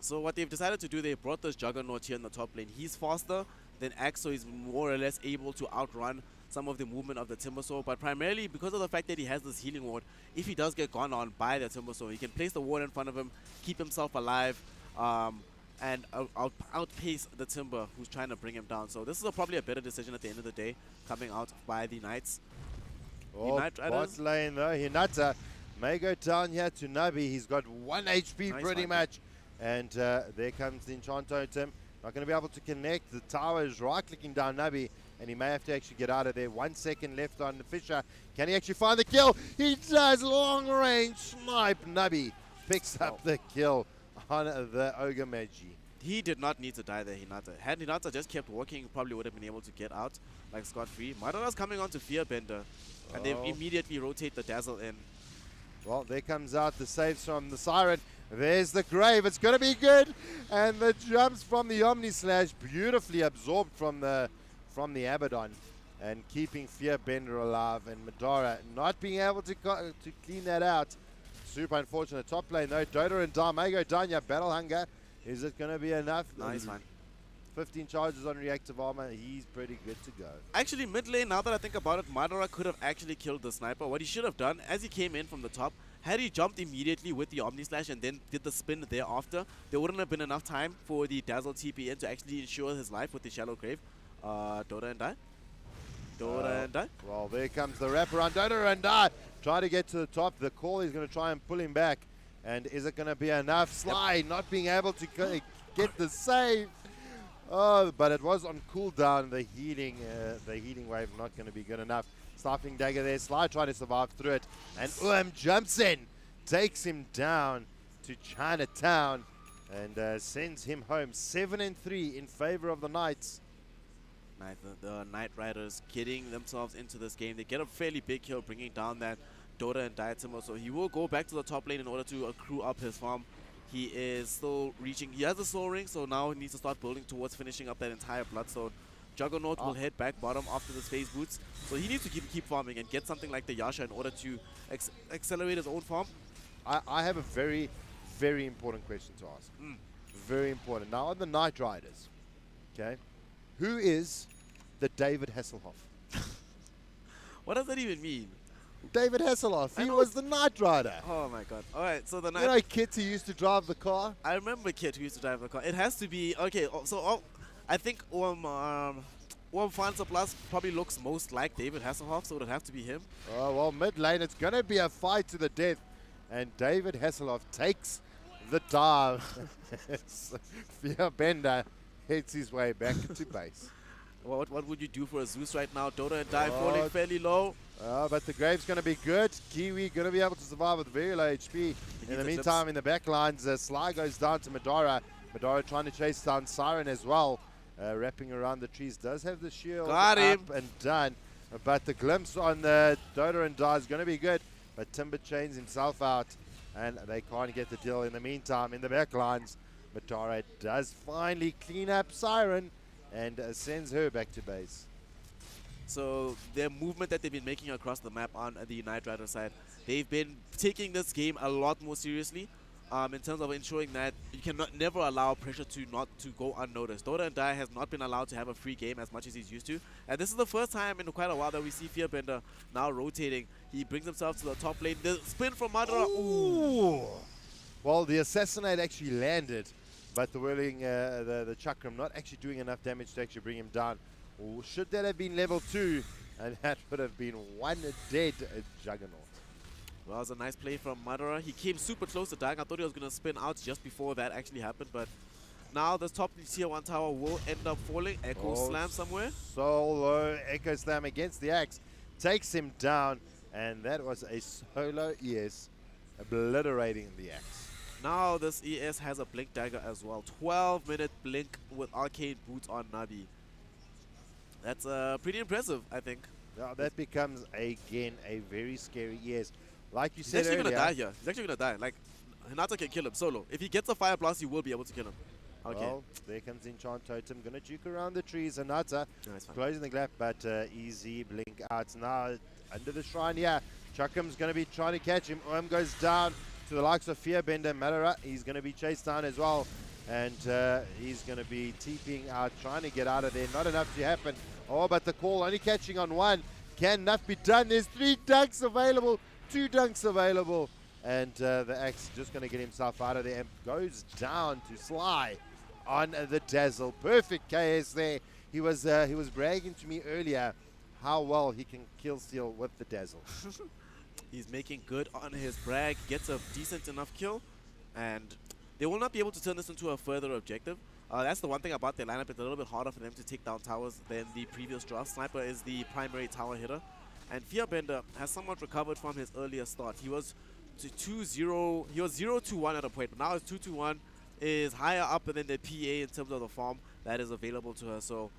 So what they've decided to do, they brought this Juggernaut here in the top lane. He's faster than Axe, so he's more or less able to outrun some of the movement of the Timbersaw, but primarily because of the fact that he has this healing ward. If he does get gone on by the Timbersaw, he can place the ward in front of him, keep himself alive, and outpace the Timber who's trying to bring him down. So this is probably a better decision at the end of the day, coming out by the Knights. Oh, bot lane though, Hinata may go down here to Nabi. He's got 1 HP pretty much. And there comes the Enchant Totem. Not going to be able to connect. The tower is right-clicking down Nabi, and he may have to actually get out of there. 1 second left on the Fisher. Can he actually find the kill? He does. Long-range snipe. Nabi picks up the kill on the Ogre Magi. He did not need to die there, Hinata. Had Hinata just kept walking, he probably would have been able to get out like scot-free. Madara's coming on to Fearbender, and they immediately rotate the Dazzle in. Well, there comes out the saves from the Siren. There's the grave. It's going to be good. And the jumps from the Omni Slash beautifully absorbed from the Abaddon and keeping Fearbender alive. And Madara not being able to clean that out. Super unfortunate. Top lane though. Dota and Darmago Danya. Battle Hunger. Is it going to be enough? No, he's fine. 15 charges on reactive armor. He's pretty good to go. Actually, mid lane, now that I think about it, Madara could have actually killed the sniper. What he should have done, as he came in from the top, had he jumped immediately with the Omni Slash and then did the spin thereafter, there wouldn't have been enough time for the Dazzle TP in to actually ensure his life with the Shallow Grave. Dota and die. Dota and die. Well, there comes the wraparound. Dota and die. Trying to get to the top. The call is going to try and pull him back. And is it going to be enough? Sly not being able to get the save. Oh, but it was on cooldown. The healing wave not going to be good enough. Stifling dagger there. Sly trying to survive through it. And jumps in. Takes him down to Chinatown. And sends him home. 7-3 in favor of the Knights. The Knight Riders getting themselves into this game. They get a fairly big kill, bringing down that Dota and Diatimber. So he will go back to the top lane in order to accrue up his farm. He is still reaching. He has a soul ring, so now he needs to start building towards finishing up that entire Bloodstone. Juggernaut will head back bottom after this phase boots. So he needs to keep farming and get something like the Yasha in order to accelerate his own farm. I have a very, very important question to ask. Very important. Now on the Knight Riders, okay, who is the David Hasselhoff? What does that even mean? David Hasselhoff. He was the Knight Rider. Oh my god. Alright, so the Knight... You know Kit who used to drive the car? I remember Kit who used to drive the car. It has to be... Okay, so I think Fansa Plus probably looks most like David Hasselhoff, so it would have to be him. Oh, well, mid lane, it's going to be a fight to the death. And David Hasselhoff takes the dive. Fearbender heads his way back to base. What would you do for a Zeus right now? Dota and Die falling fairly low. But the Grave's going to be good. Kiwi going to be able to survive with very low HP. In the meantime, in the back lines, Sly goes down to Madara. Madara trying to chase down Siren as well. Wrapping around the trees. Does have the shield Got him. up and done. But the glimpse on the Dota and Die is going to be good. But Timber chains himself out. And they can't get the deal. In the meantime, in the back lines, Madara does finally clean up Siren and sends her back to base. So their movement that they've been making across the map on the Knight Rider side, they've been taking this game a lot more seriously in terms of ensuring that you cannot never allow pressure to not to go unnoticed. Dota and Die has not been allowed to have a free game as much as he's used to, and this is the first time in quite a while that we see Fearbender now rotating. He brings himself to the top lane. The spin from Madara. Ooh. Well, the assassinate actually landed, but the whirling, the chakram not actually doing enough damage to actually bring him down. Or should that have been level 2? And that would have been one dead Juggernaut. Well, it was a nice play from Madara. He came super close to dying. I thought he was going to spin out just before that actually happened, but now the top tier 1 tower will end up falling. Echo Slam somewhere. Solo Echo Slam against the axe. Takes him down, and that was a solo ES obliterating the axe. Now this ES has a Blink Dagger as well. 12-minute Blink with Arcade Boots on Navi. That's pretty impressive, I think. Now that becomes, again, a very scary ES. Like you said earlier, he's actually earlier, going to die here. He's actually going to die. Like, Hinata can kill him solo. If he gets a Fire Blast, you will be able to kill him. Okay. Well, there comes Enchant Totem. Going to juke around the trees. Hinata closing the gap, but easy blink out. Now under the shrine, yeah. Chakram's going to be trying to catch him. Goes down to the likes of Fearbender. Madara, he's going to be chased down as well. And he's going to be TPing out, trying to get out of there. Not enough to happen. Oh, but the call only catching on one. Can enough be done? There's 3 dunks available. 2 dunks available. And the axe just going to get himself out of there and goes down to Sly on the Dazzle. Perfect KS there. He was bragging to me earlier how well he can kill steal with the Dazzle. He's making good on his brag. Gets a decent enough kill. And they will not be able to turn this into a further objective. That's the one thing about their lineup. It's a little bit harder for them to take down towers than the previous draft. Sniper is the primary tower hitter. And Fearbender has somewhat recovered from his earlier start. He was 2-0. He was 0-1 at a point, but now his 2-1 is higher up than the PA in terms of the farm that is available to her. So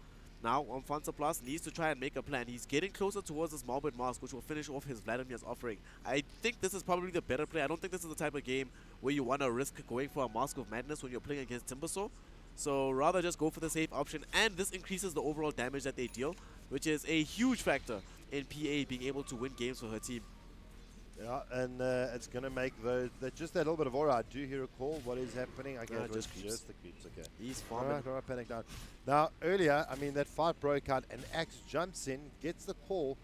now Omfansa Plus needs to try and make a plan. He's getting closer towards this Morbid Mask, which will finish off his Vladimir's offering. I think this is probably the better play. I don't think this is the type of game where you want to risk going for a Mask of Madness when you're playing against Timbersaw. So rather just go for the safe option, and this increases the overall damage that they deal, which is a huge factor in PA being able to win games for her team. Yeah, and it's going to make just that little bit of aura. I do hear a call. What is happening? I guess just the creeps. Okay. He's farming. All right, panic down. Now, earlier, I mean, that fight broke out, and Axe jumps in, gets the call,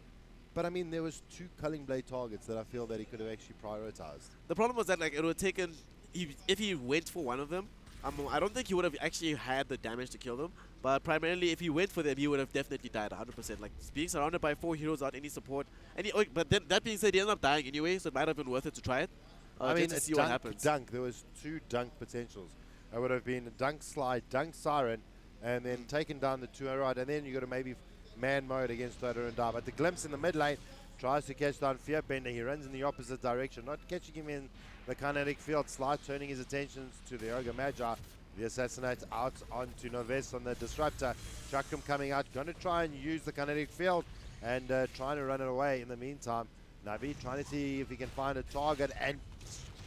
but I mean, there was 2 Culling Blade targets that I feel that he could have actually prioritized. The problem was that, like, it would have taken, if he went for one of them, I don't think he would have actually had the damage to kill them, but primarily if he went for them, he would have definitely died 100%. Like, being surrounded by 4 heroes without any support, but then that being said, he ended up dying anyway, so it might have been worth it to try it. I mean, to see what happens. Dunk. There was 2 dunk potentials. It would have been a dunk slide, dunk siren, and then taken down the 2 right, and then you got to maybe man mode against Dota and Die. But the glimpse in the mid lane tries to catch down Fearbender. He runs in the opposite direction, not catching him in the kinetic field. Slide turning his attentions to the Ogre Magi. The assassinate out onto Noves on the disruptor. Chakram coming out, going to try and use the kinetic field and trying to run it away. In the meantime, Navi trying to see if he can find a target, and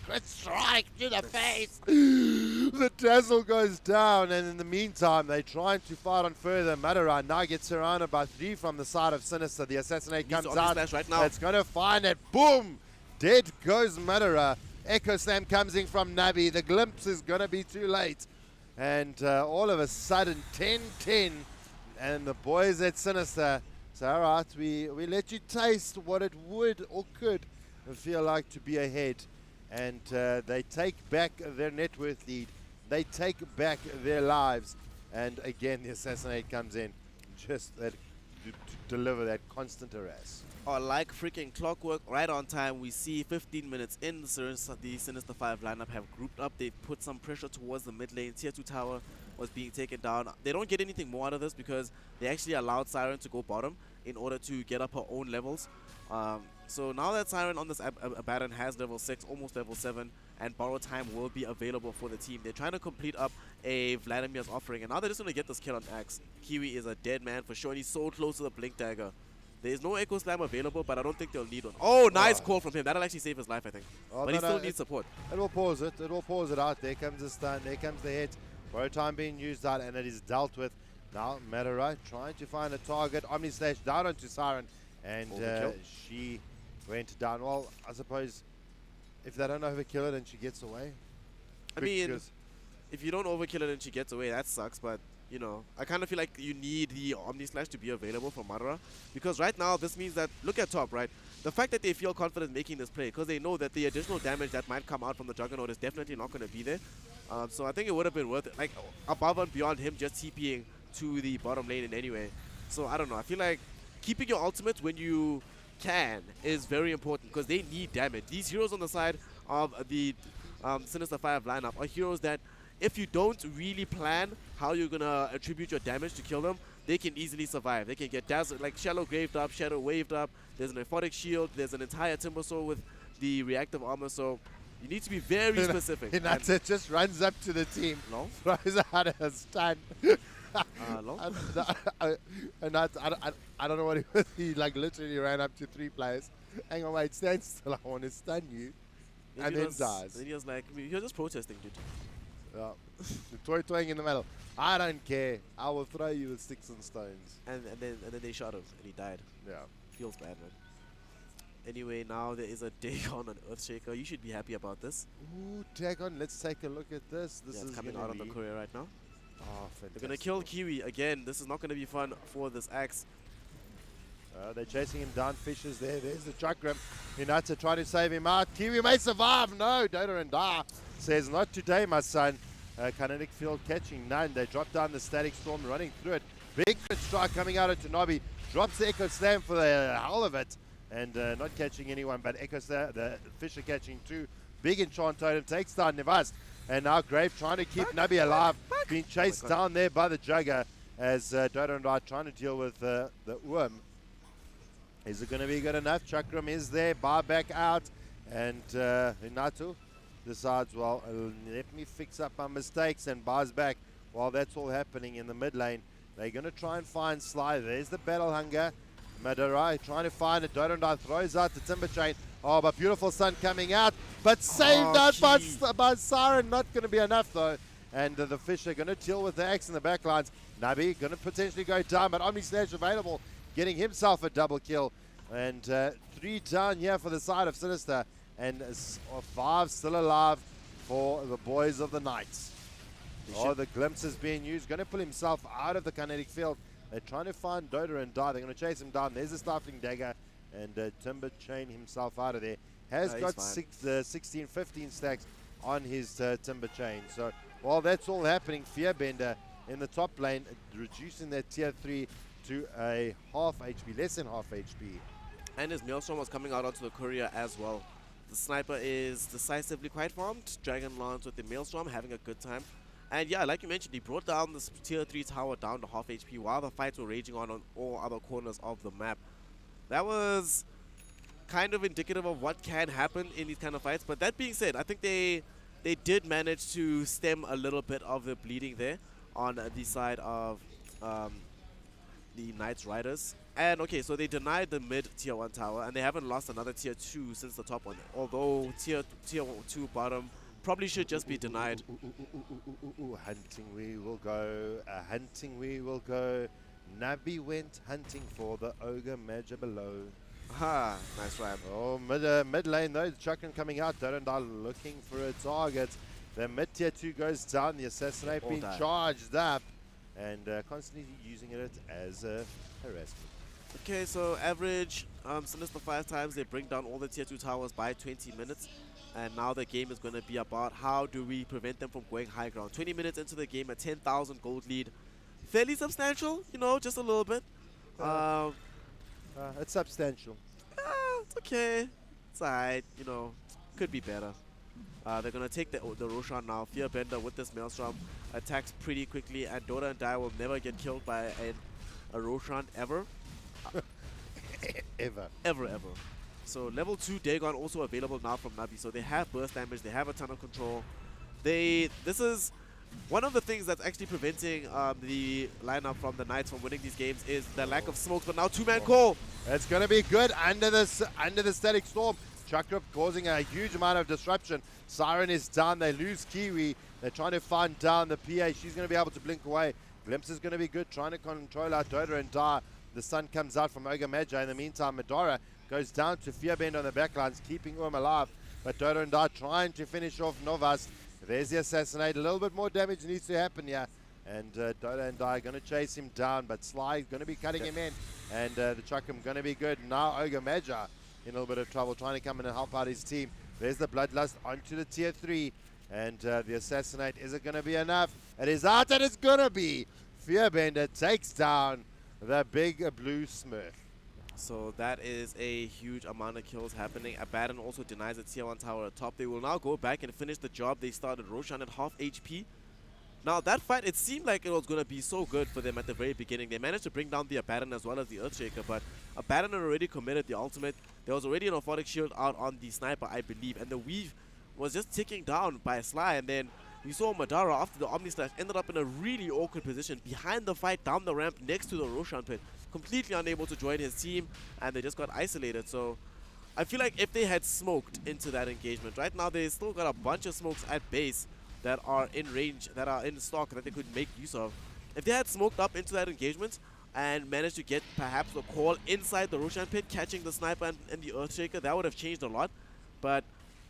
good strike to the face. The Dazzle goes down, and in the meantime, they're trying to fight on further. Madara now gets surrounded by 3 from the side of Sinister. The assassinate comes out. Right now. It's going to find it. Boom! Dead goes Madara. Echo Slam comes in from Navi. The glimpse is going to be too late. And all of a sudden, 10-10. And the boys at Sinister say, all right, we let you taste what it would or could feel like to be ahead. And they take back their net worth lead. They take back their lives. And again, the assassinate comes in just to deliver that constant harass. Oh, like freaking clockwork, right on time. We see 15 minutes in, the Sinister 5 lineup have grouped up. They've put some pressure towards the mid lane. Tier 2 tower was being taken down. They don't get anything more out of this because they actually allowed Siren to go bottom in order to get up her own levels. So now that Siren on this Abaddon has level 6, almost level 7, and borrow time will be available for the team. They're trying to complete up a Vladimir's offering, and now they're just going to get this kill on Axe. Kiwi is a dead man for sure, and he's so close to the Blink Dagger. There's no Echo Slam available, but I don't think they'll need one. Oh, nice call from him. That'll actually save his life, I think. Oh, but he still needs support. It will pause it. It will pause it out. There comes the stun. There comes the hit. Borrow time being used out, and it is dealt with. Now, Madara trying to find a target. Omni Slash down onto Siren, and she went down. Well, I suppose if they don't overkill it and she gets away. I mean, if you don't overkill it and she gets away, that sucks, but you know, I kind of feel like you need the Omni Slash to be available for Madara, because right now this means that, look at top, right? The fact that they feel confident making this play, because they know that the additional damage that might come out from the Juggernaut is definitely not going to be there. So I think it would have been worth it, like above and beyond him just TPing to the bottom lane in any way. So I don't know, I feel like keeping your ultimate when you can is very important, because they need damage. These heroes on the side of the Sinister 5 lineup are heroes that if you don't really plan how you're going to attribute your damage to kill them, they can easily survive. They can get dazzled, like Shallow graved up, Shadow waved up, there's an Aphotic Shield, there's an entire Timber Sword with the reactive armor, so you need to be very specific. Hinata just runs up to the team, throws out a stun. I don't know what he was. He like literally ran up to 3 players. Hang on, wait, stand still. I want to stun you. And then dies. Then he was like, you're just protesting, dude. The toying in the middle. I don't care. I will throw you with sticks and stones. And then they shot him and he died. Yeah. Feels bad, man. Anyway, now there is a Dagon on Earthshaker. You should be happy about this. Ooh, Dagon. Let's take a look at this. This is coming out of the courier right now. Oh, fantastic. They're going to kill Kiwi again. This is not going to be fun for this Axe. They're chasing him down. Fish is there. There's the Chakram. Hinata trying to save him out. Kiwi may survive. No, Dota and Da says, not today, my son. Kinetic field catching none. They drop down the Static Storm, running through it. Big strike coming out of Tanabe. Drops the Echo Slam for the hell of it. And not catching anyone, but Echo Slam, the Fisher catching 2. Big Enchant Totem takes down Nevast. And now Grave trying to keep Nabi alive. Being chased down there by the Jugger as Dota and Da trying to deal with the Worm. Is it going to be good enough? Chakram is there. Bar back out. And Hinatu decides, well, let me fix up my mistakes, and bars back while that's all happening in the mid lane. They're going to try and find Sly. There's the Battle Hunger. Madarai trying to find it. Dodonda throws out the Timber Chain. Oh, but beautiful sun coming out. But saved out by Siren. Not going to be enough, though. And the Fisher going to deal with the Axe in the backlines. Nabi going to potentially go down, but Omni Slash available, getting himself a double kill. And 3 down here for the side of Sinister. And 5 still alive for the boys of the Knights. Oh, the glimpse is being used. Going to pull himself out of the kinetic field. They're trying to find Dota and Die. They're going to chase him down. There's a Stifling Dagger. And Timber Chain himself out of there. Has got 16, 15 stacks on his Timber Chain. So while that's all happening, Fearbender in the top lane, reducing their tier 3 to a half HP, less than half HP. And his Maelstrom was coming out onto the courier as well. The sniper is decisively quite farmed. Dragon Lance with the Maelstrom, having a good time. And yeah, like you mentioned, he brought down this tier 3 tower down to half HP while the fights were raging on all other corners of the map. That was kind of indicative of what can happen in these kind of fights. But that being said, I think they did manage to stem a little bit of the bleeding there on the side of the Knights Riders. And okay, so they denied the mid tier 1 tower, and they haven't lost another tier 2 since the top one. Although tier 2 bottom probably should just be denied. Hunting we will go, hunting we will go. Nabi went hunting for the Ogre Major below. Ha, nice rhyme. Oh, mid lane though, the Chakran coming out. Dodonda looking for a target. The mid tier 2 goes down, the Assassinate being charged up, and constantly using it as a harassment. Okay, so average Sinister 5 times they bring down all the tier 2 towers by 20 minutes. And now the game is going to be about how do we prevent them from going high ground. 20 minutes into the game, a 10,000 gold lead. Fairly substantial, you know, just a little bit. It's substantial. It's okay. It's alright, you know, could be better. They're going to take the Roshan now. Fearbender with this Maelstrom attacks pretty quickly, and Dota and Dai will never get killed by a Roshan ever. Ever. So level 2 Dagon also available now from Navi. So they have burst damage, they have a ton of control. This is one of the things that's actually preventing the lineup from the Knights from winning these games is the lack of smokes. But now two-man call. It's going to be good under the static storm. Chakra causing a huge amount of disruption. Siren is down. They lose Kiwi. They're trying to find down the PA. She's going to be able to blink away. Glimpse is going to be good, trying to control out Dota and Dai. The sun comes out from Ogre Magi. In the meantime, Madara goes down to Fearbend on the backlines, keeping Urm alive. But Dota and Dai trying to finish off Novas. There's the assassinate. A little bit more damage needs to happen here. And Dota and Dai are going to chase him down, but Sly is going to be cutting him in. And the Chakram going to be good. Now Ogre Magi in a little bit of trouble, trying to come in and help out his team. There's the Bloodlust onto the tier 3. And the assassinate, is it going to be enough? It is out, and it's going to be. Fearbender takes down the big blue Smurf. So that is a huge amount of kills happening. Abaddon also denies the tier 1 tower at top. They will now go back and finish the job they started. Roshan at half HP. Now that fight, it seemed like it was going to be so good for them at the very beginning. They managed to bring down the Abaddon as well as the Earthshaker, but Abaddon had already committed the ultimate. There was already an Orthotic Shield out on the Sniper, I believe, and the Weave was just ticking down by Sly, and then we saw Madara after the Omni Slash ended up in a really awkward position behind the fight down the ramp next to the Roshan pit, completely unable to join his team, and they just got isolated. So I feel like if they had smoked into that engagement, right now they still got a bunch of smokes at base that are in range, that are in stock, that they could make use of. If they had smoked up into that engagement and managed to get perhaps a call inside the Roshan pit, catching the Sniper and the Earthshaker, that would have changed a lot. But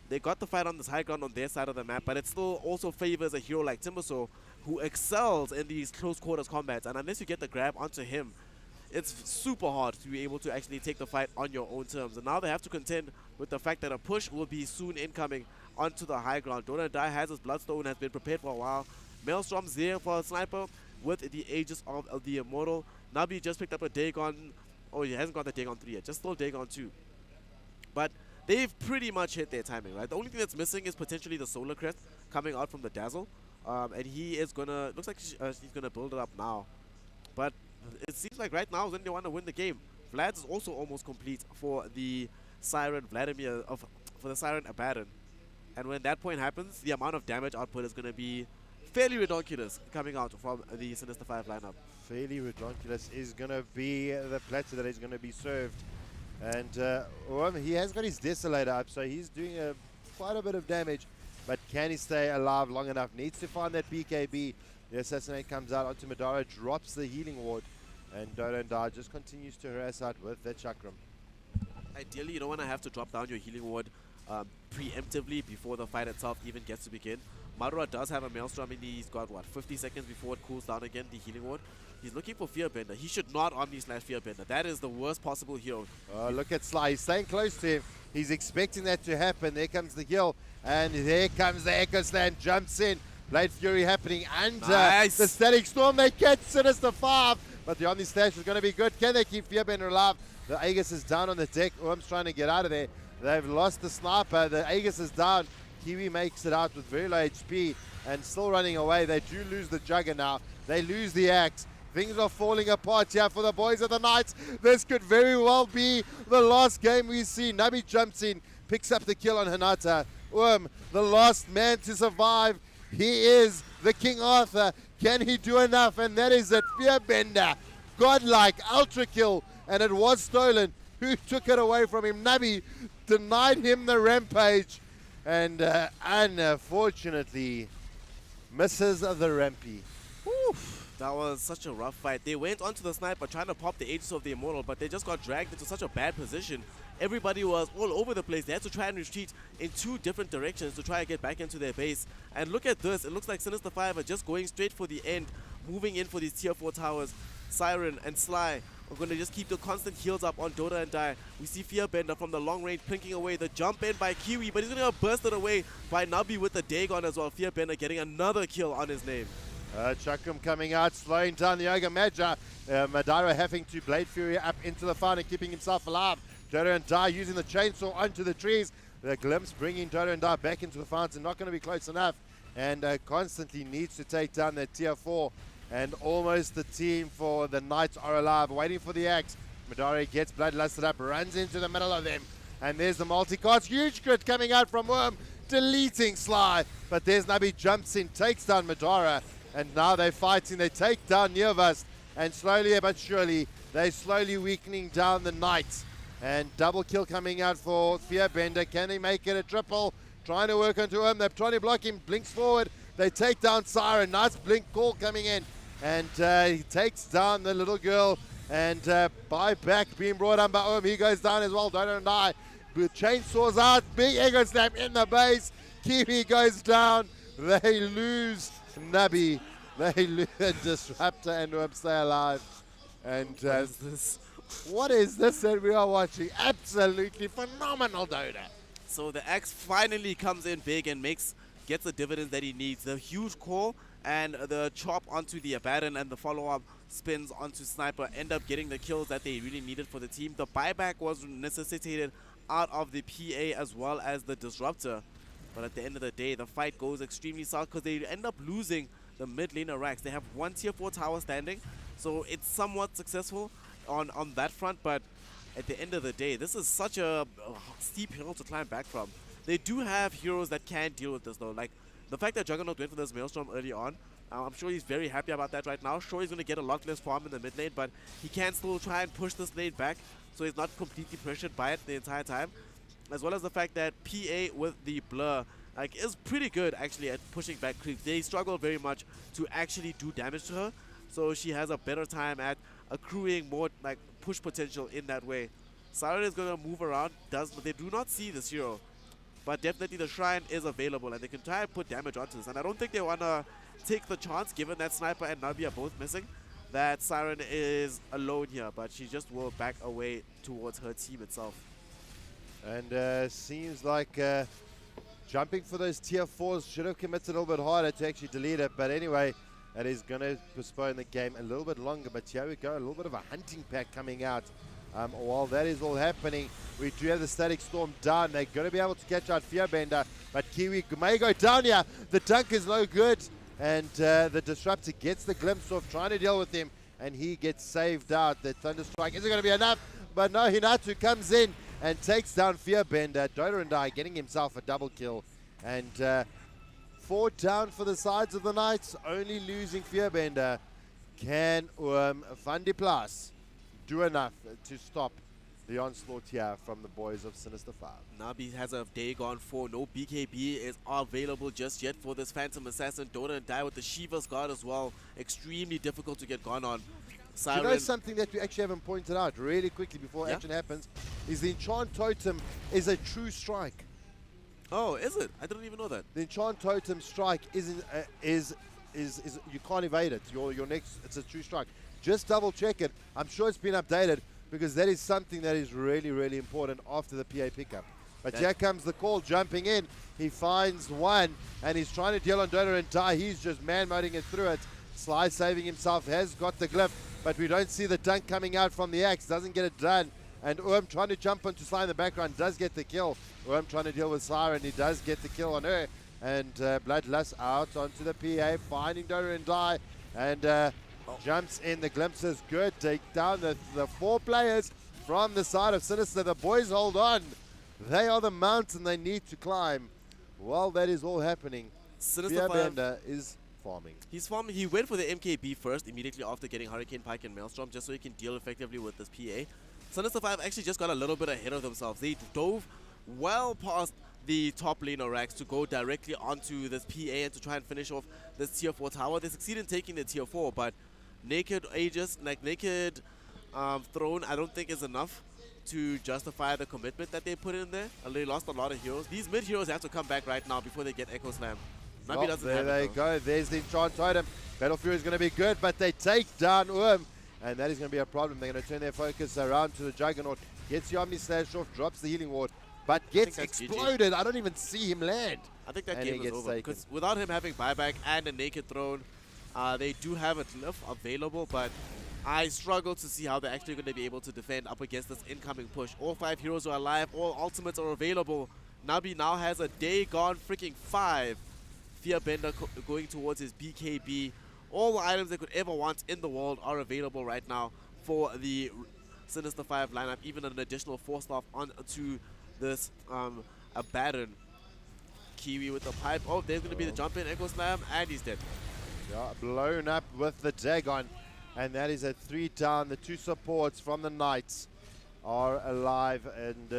they got the fight on this high ground on their side of the map, but it still also favors a hero like Timbersaw, who excels in these close quarters combats. And unless you get the grab onto him, it's super hard to be able to actually take the fight on your own terms. And now they have to contend with the fact that a push will be soon incoming onto the high ground. Dota Dai has his Bloodstone, has been prepared for a while. Maelstrom's there for a Sniper with the Aegis of the Immortal. Nabi just picked up a Dagon. Oh, he hasn't got the Dagon 3 yet, just still Dagon 2. But they've pretty much hit their timing, right? The only thing that's missing is potentially the Solar Crest coming out from the Dazzle. And he is gonna, looks like he's gonna build it up now. But it seems like right now is when they want to win the game. Vlad's is also almost complete for the Siren Vladimir, for the Siren Abaddon. And when that point happens, the amount of damage output is going to be fairly ridiculous coming out from the Sinister 5 lineup. Fairly ridiculous is going to be the platter that is going to be served. And he has got his Desolator up, so he's doing quite a bit of damage. But can he stay alive long enough? Needs to find that BKB. The Assassinate comes out onto Madara, drops the Healing Ward. And Dota and Dai just continues to harass out with that Chakram. Ideally, you don't want to have to drop down your Healing Ward preemptively before the fight itself even gets to begin. Madara does have a Maelstrom, and he's got, what, 50 seconds before it cools down again, the Healing Ward. He's looking for Fearbender. He should not Omni-Slash Fearbender. That is the worst possible hero. Look at Sly. He's staying close to him. He's expecting that to happen. There comes the heal, and there comes the Echo Slam. Jumps in. Blade Fury happening under the Static Storm. They catch Sinister 5, but the Omni-Slash is going to be good. Can they keep Fearbender alive? The Aegis is down on the deck. Urm's trying to get out of there. They've lost the Sniper. The Aegis is down. Kiwi makes it out with very low HP and still running away. They do lose the Jugger now. They lose the Axe. Things are falling apart here for the boys of the Knights. This could very well be the last game we see. Nabi jumps in, picks up the kill on Hinata. The last man to survive. He is the King Arthur. Can he do enough? And that is it. Fearbender. Godlike ultra kill. And it was stolen. Who took it away from him? Nabi denied him the rampage. And unfortunately misses the rampy. Oof. That was such a rough fight. They went onto the Sniper trying to pop the Aegis of the Immortal, but they just got dragged into such a bad position. Everybody was all over the place. They had to try and retreat in 2 different directions to try and get back into their base. And look at this. It looks like Sinister 5 are just going straight for the end, moving in for these tier 4 towers. Siren and Sly are going to just keep the constant heals up on Dota and Dai. We see Fearbender from the long range plinking away. The jump in by Kiwi, but he's going to get bursted away by Nabi with the Dagon as well. Fearbender getting another kill on his name. Chakram coming out, slowing down the Ogre Magi. Madara having to Blade Fury up into the fire and keeping himself alive. Dota and Dai using the chainsaw onto the trees. The glimpse bringing Dota and Die back into the fountain, not going to be close enough, and constantly needs to take down that tier 4. And almost the team for the Knights are alive, waiting for the axe. Madara gets bloodlusted up, runs into the middle of them, and there's the multi-cast. Huge crit coming out from Worm, deleting Sly, but there's Nabi, jumps in, takes down Madara, and now they're fighting. They take down Neovast, and slowly but surely, they're slowly weakening down the Knights. And double kill coming out for Fearbender. Can he make it a triple? Trying to work onto him. They're trying to block him. Blinks forward. They take down Siren. Nice blink call coming in. And he takes down the little girl. And buyback being brought on by He goes down as well. Don't die. Chainsaws out. Big ego snap in the base. Kiwi goes down. They lose Nabi. They lose Disruptor and Orb stay alive. And what is this that we are watching? Absolutely phenomenal Dota. So the axe finally comes in big and gets the dividends that he needs. The huge call and the chop onto the Abaddon and the follow-up spins onto Sniper end up getting the kills that they really needed for the team. The buyback was necessitated out of the PA as well as the Disruptor. But at the end of the day, the fight goes extremely south because they end up losing the mid laner racks. They have one tier 4 tower standing, so it's somewhat successful on that front, but at the end of the day, this is such a steep hill to climb back from. They do have heroes that can deal with this though, like the fact that Juggernaut went for this Maelstrom early on. I'm sure he's very happy about that right now. Sure, he's going to get a lot less farm in the mid lane, but he can still try and push this lane back, so he's not completely pressured by it the entire time. As well as the fact that PA with the Blur is pretty good actually at pushing back creeps. They struggle very much to actually do damage to her, so she has a better time at accruing more push potential in that way. Siren is going to move around, they do not see this hero, but definitely the Shrine is available and they can try and put damage onto this, and I don't think they want to take the chance, given that Sniper and Nabi are both missing, that Siren is alone here, but she just will back away towards her team itself. And seems like jumping for those tier 4s should have committed a little bit harder to actually delete it, but anyway, that is going to postpone the game a little bit longer. But here we go, a little bit of a hunting pack coming out. While that is all happening, we do have the Static Storm down. They're going to be able to catch out Fearbender, but Kiwi may go down here. The dunk is no good, and the Disruptor gets the glimpse of trying to deal with him, and he gets saved out. The Thunderstrike isn't going to be enough, but no, Hinatu comes in and takes down Fearbender. Dota and Die getting himself a double kill, and 4 down for the sides of the Knights, only losing Fearbender. Can Van de Plas do enough to stop the onslaught here from the boys of Sinister 5? Nabi has a day gone 4. No BKB is available just yet for this Phantom Assassin. Dota and Die with the Shiva's Guard as well. Extremely difficult to get gone on. Siren. You know something that we actually haven't pointed out really quickly before action happens is the Enchant Totem is a true strike. Oh, is it? I didn't even know that. The Enchant Totem strike is you can't evade it. Your next, it's a true strike. Just double check it. I'm sure it's been updated because that is something that is really, really important after the PA pickup. But here comes the call jumping in. He finds one and he's trying to deal on Dota and Die. He's just man-moding it through it. Sly saving himself, has got the glyph, but we don't see the dunk coming out from the axe. Doesn't get it done. And trying to jump onto Sly in the background does get the kill. Trying to deal with Siren, he does get the kill on her. And Bloodlust out onto the PA, finding Dota and Die. And jumps in, the glimpse is good. Take down the 4 players from the side of Sinister. The boys hold on. They are the mountain they need to climb. While that is all happening, Fearbender is farming. He's farming. He went for the MKB first, immediately after getting Hurricane Pike and Maelstrom, just so he can deal effectively with this PA. Sinister 5 actually just got a little bit ahead of themselves. They dove well past the top laner racks to go directly onto this PA and to try and finish off this tier 4 tower. They succeed in taking the tier 4, but Naked Aegis, Naked Throne, I don't think is enough to justify the commitment that they put in there. They lost a lot of heroes. These mid heroes have to come back right now before they get Echo Slam. Nabi doesn't have it. There they go. There's the Enchant Totem. Battle Fury is going to be good, but they take down and that is going to be a problem. They're going to turn their focus around to the Juggernaut. Gets the Omni Slash off, drops the Healing Ward, but gets exploded. GG. I don't even see him land. I think that game is over, because without him having buyback and a Naked Throne, they do have a glyph available, but I struggle to see how they're actually going to be able to defend up against this incoming push. All 5 heroes are alive, all ultimates are available, Nabi now has a day gone freaking 5. Fearbender going towards his BKB. All the items they could ever want in the world are available right now for the Sinister 5 lineup. Even an additional 4-star onto this Abaddon. Kiwi with the pipe. Oh, there's going to be the jump in, Echo Slam, and he's dead. Yeah, blown up with the Dagon. And that is a 3 down. The 2 supports from the Knights are alive. And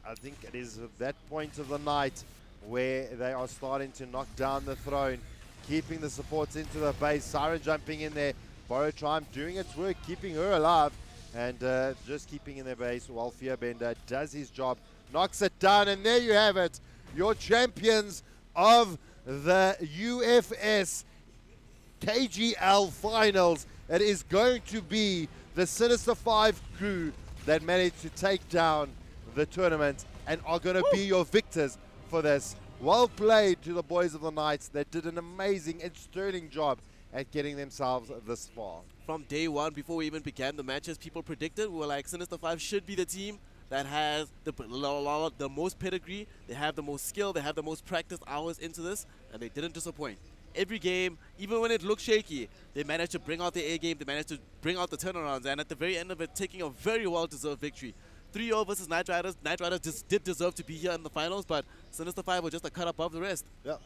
I think it is at that point of the night where they are starting to knock down the throne, keeping the supports into the base. Siren jumping in there. Borotime doing its work, keeping her alive. And just keeping in their base while Fearbender does his job. Knocks it down. And there you have it. Your champions of the UFS KGL Finals. It is going to be the Sinister 5 crew that managed to take down the tournament and are going to be your victors for this. Well played to the boys of the Knights that did an amazing and sterling job at getting themselves this far. From day one, before we even began the matches, people predicted, we were like, Sinister 5 should be the team that has the most pedigree, they have the most skill, they have the most practice hours into this, and they didn't disappoint. Every game, even when it looked shaky, they managed to bring out the A game, they managed to bring out the turnarounds, and at the very end of it, taking a very well-deserved victory. 3-0 versus Night Riders. Night Riders just did deserve to be here in the finals, but Sinister 5 were just a cut above the rest. Yeah.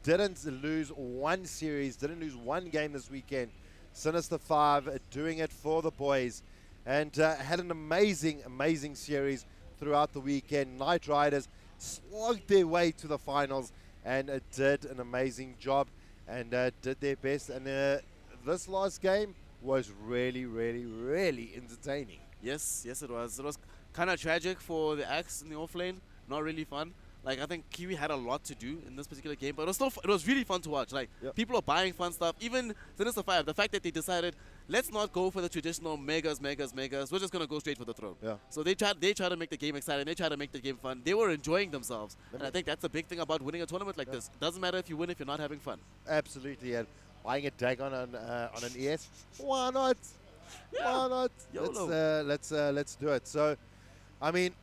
Didn't lose one series, didn't lose one game this weekend. Sinister 5 doing it for the boys, and had an amazing, amazing series throughout the weekend. Night Riders slogged their way to the finals and did an amazing job and did their best. And this last game was really, really, really entertaining. Yes, yes it was. It was kind of tragic for the Axe in the offlane. Not really fun. Like, I think Kiwi had a lot to do in this particular game, but it was still it was really fun to watch. Like, people are buying fun stuff. Even Sinister 5, the fact that they decided, let's not go for the traditional megas. We're just going to go straight for the throne. Yeah. So they try to make the game exciting. They try to make the game fun. They were enjoying themselves. And I think that's the big thing about winning a tournament like this. It doesn't matter if you win if you're not having fun. Absolutely. And buying a Dagon on an ES, why not? Yeah. Why not? YOLO. Let's do it. So, I mean,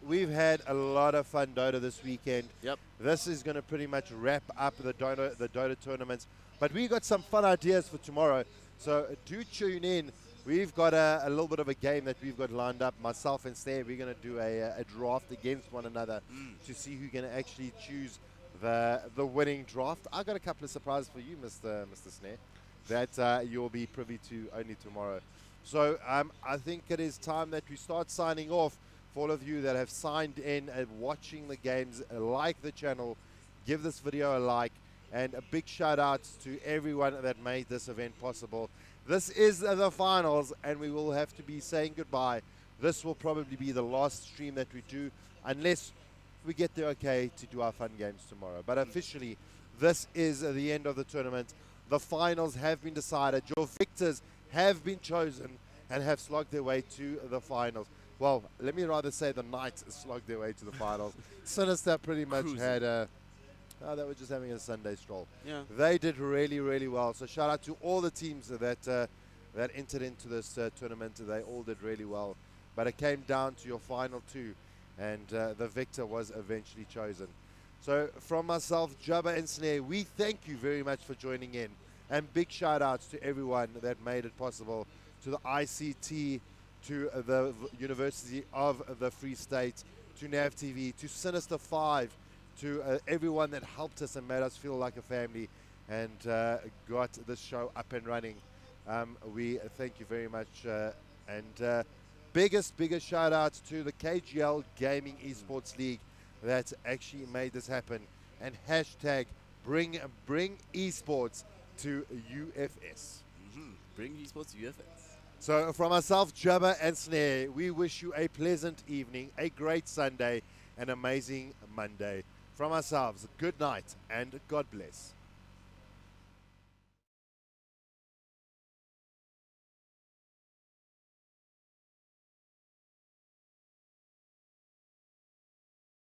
we've had a lot of fun Dota this weekend. Yep. This is going to pretty much wrap up the Dota tournaments. But we got some fun ideas for tomorrow. So do tune in. We've got a little bit of a game that we've got lined up. Myself and Snare, we're going to do a draft against one another to see who's going to actually choose the winning draft. I got a couple of surprises for you, Mr. Snare, that you'll be privy to only tomorrow. So I think it is time that we start signing off. For all of you that have signed in and watching the games, like the channel, give this video a like, and a big shout out to everyone that made this event possible. This is the finals, and we will have to be saying goodbye. This will probably be the last stream that we do, unless we get there okay to do our fun games tomorrow. But officially, this is the end of the tournament. The finals have been decided. Your victors have been chosen and have slogged their way to the finals. Well, let me rather say the Knights slogged their way to the finals. Sinister pretty much had they were just having a Sunday stroll. Yeah. They did really, really well. So shout out to all the teams that entered into this tournament. They all did really well. But it came down to your final 2, and the victor was eventually chosen. So from myself, Jabba and Snare, we thank you very much for joining in. And big shout outs to everyone that made it possible, to the ICT, to the University of the Free State, to NAV TV, to Sinister 5, to everyone that helped us and made us feel like a family and got this show up and running. We thank you very much. And biggest shout outs to the KGL Gaming Esports League that actually made this happen. And hashtag bring esports to UFS. Bring esports to UFS. So from myself, Jabba and Snare, we wish you a pleasant evening, a great Sunday, an amazing Monday. From ourselves, good night and God bless.